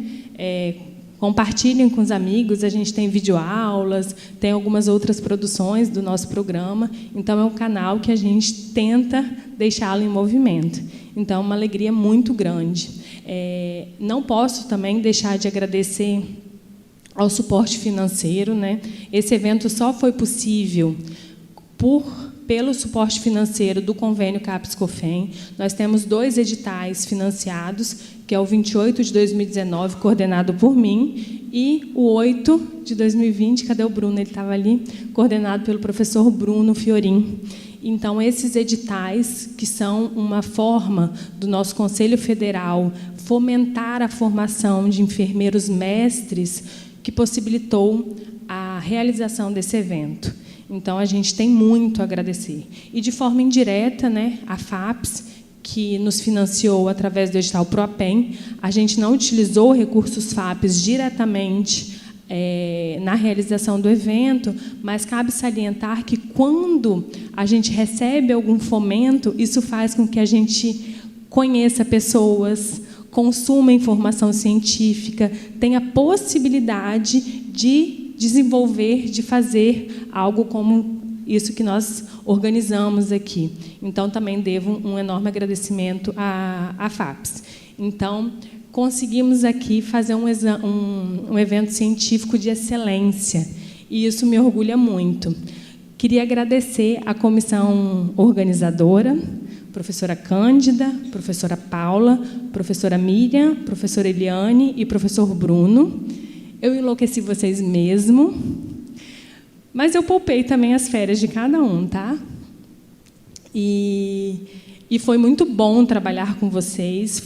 Compartilhem com os amigos, a gente tem videoaulas, tem algumas outras produções do nosso programa, então é um canal que a gente tenta deixá-lo em movimento. Então, é uma alegria muito grande. Não posso também deixar de agradecer ao suporte financeiro, né? Esse evento só foi possível pelo suporte financeiro do convênio CAPES-COFEM. Nós temos 2 editais financiados, que é o 28 de 2019, coordenado por mim, e o 8 de 2020, cadê o Bruno? Ele estava ali, coordenado pelo professor Bruno Fiorin. Então, esses editais, que são uma forma do nosso Conselho Federal fomentar a formação de enfermeiros mestres, que possibilitou a realização desse evento. Então, a gente tem muito a agradecer. E, de forma indireta, né, a FAPES, que nos financiou através do edital PROAPEM, a gente não utilizou recursos FAPES diretamente na realização do evento, mas cabe salientar que, quando a gente recebe algum fomento, isso faz com que a gente conheça pessoas, consuma informação científica, tenha possibilidade de desenvolver, de fazer algo como isso que nós organizamos aqui. Então, também devo um enorme agradecimento à FAPES. Então, conseguimos aqui fazer um evento científico de excelência, e isso me orgulha muito. Queria agradecer à comissão organizadora, professora Cândida, professora Paula, professora Miriam, professora Eliane e professor Bruno. Eu enlouqueci vocês mesmo, mas eu poupei também as férias de cada um, tá? E foi muito bom trabalhar com vocês.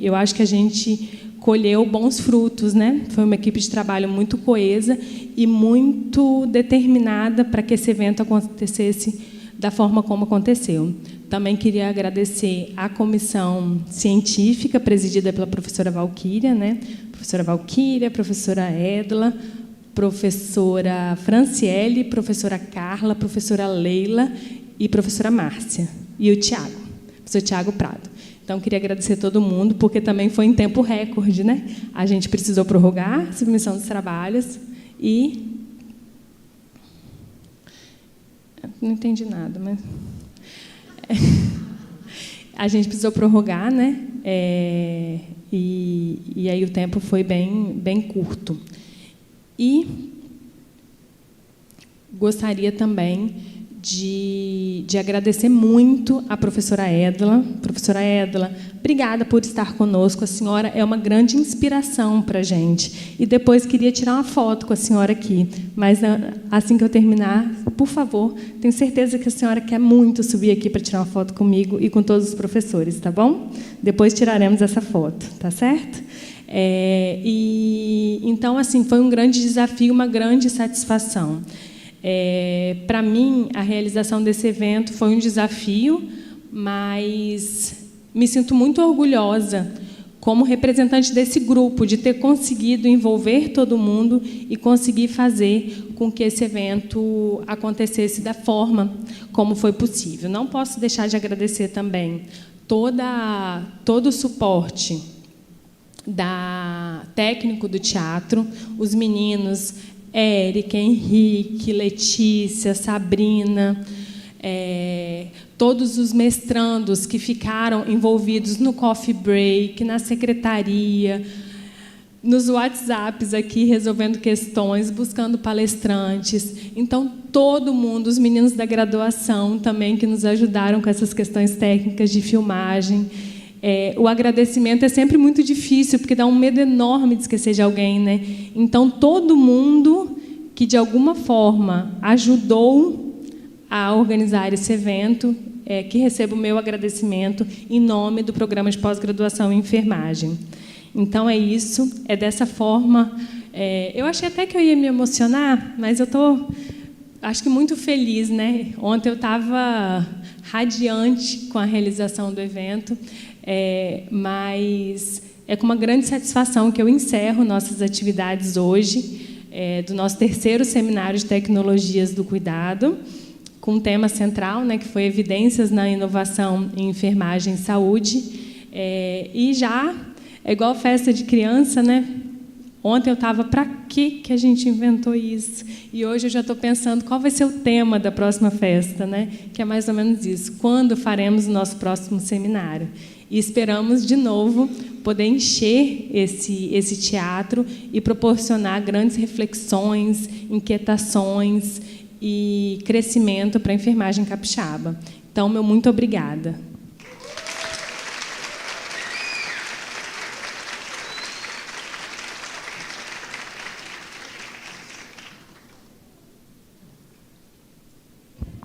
Eu acho que a gente colheu bons frutos, né? Foi uma equipe de trabalho muito coesa e muito determinada para que esse evento acontecesse da forma como aconteceu. Também queria agradecer à comissão científica, presidida pela professora Valquíria, né? Professora Valquíria, professora Edla, professora Franciele, professora Carla, professora Leila e professora Márcia. E o Tiago, professor Tiago Prado. Então, queria agradecer a todo mundo, porque também foi em tempo recorde, né? A gente precisou prorrogar a submissão dos trabalhos e... Não entendi nada, mas... A gente precisou prorrogar, né? E aí o tempo foi bem curto. E gostaria também de agradecer muito à professora Edla. Professora Edla, obrigada por estar conosco. A senhora é uma grande inspiração para a gente. E depois queria tirar uma foto com a senhora aqui. Mas, assim que eu terminar, por favor, tenho certeza que a senhora quer muito subir aqui para tirar uma foto comigo e com todos os professores, tá bom? Depois tiraremos essa foto, tá certo? Então, assim, foi um grande desafio, uma grande satisfação. Para mim, a realização desse evento foi um desafio, mas me sinto muito orgulhosa, como representante desse grupo, de ter conseguido envolver todo mundo e conseguir fazer com que esse evento acontecesse da forma como foi possível. Não posso deixar de agradecer também todo o suporte técnico do teatro, os meninos Érica, Henrique, Letícia, Sabrina, todos os mestrandos que ficaram envolvidos no coffee break, na secretaria, nos WhatsApps aqui, resolvendo questões, buscando palestrantes. Então, todo mundo, os meninos da graduação também, que nos ajudaram com essas questões técnicas de filmagem. O agradecimento é sempre muito difícil, porque dá um medo enorme de esquecer de alguém, né? Então, todo mundo que, de alguma forma, ajudou a organizar esse evento, que receba o meu agradecimento em nome do Programa de Pós-Graduação em Enfermagem. Então, é isso. É dessa forma. Eu achei até que eu ia me emocionar, mas eu estou, acho que, muito feliz, né? Ontem eu estava radiante com a realização do evento. Mas é com uma grande satisfação que eu encerro nossas atividades hoje, do nosso 3º Seminário de Tecnologias do Cuidado, com um tema central, né, que foi Evidências na Inovação em Enfermagem e Saúde. E já, é igual festa de criança, né? Ontem eu estava, para que a gente inventou isso? E hoje eu já estou pensando qual vai ser o tema da próxima festa, né? Que é mais ou menos isso. Quando faremos o nosso próximo seminário? E esperamos, de novo, poder encher esse teatro e proporcionar grandes reflexões, inquietações e crescimento para a enfermagem capixaba. Então, meu muito obrigada.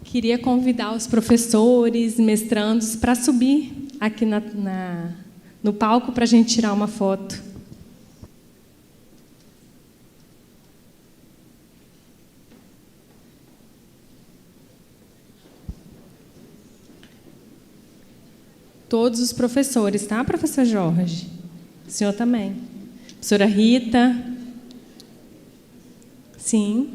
Queria convidar os professores, mestrandos, para subir aqui no palco para a gente tirar uma foto. Todos os professores, tá, professor Jorge? O senhor também. Professora Rita. Sim.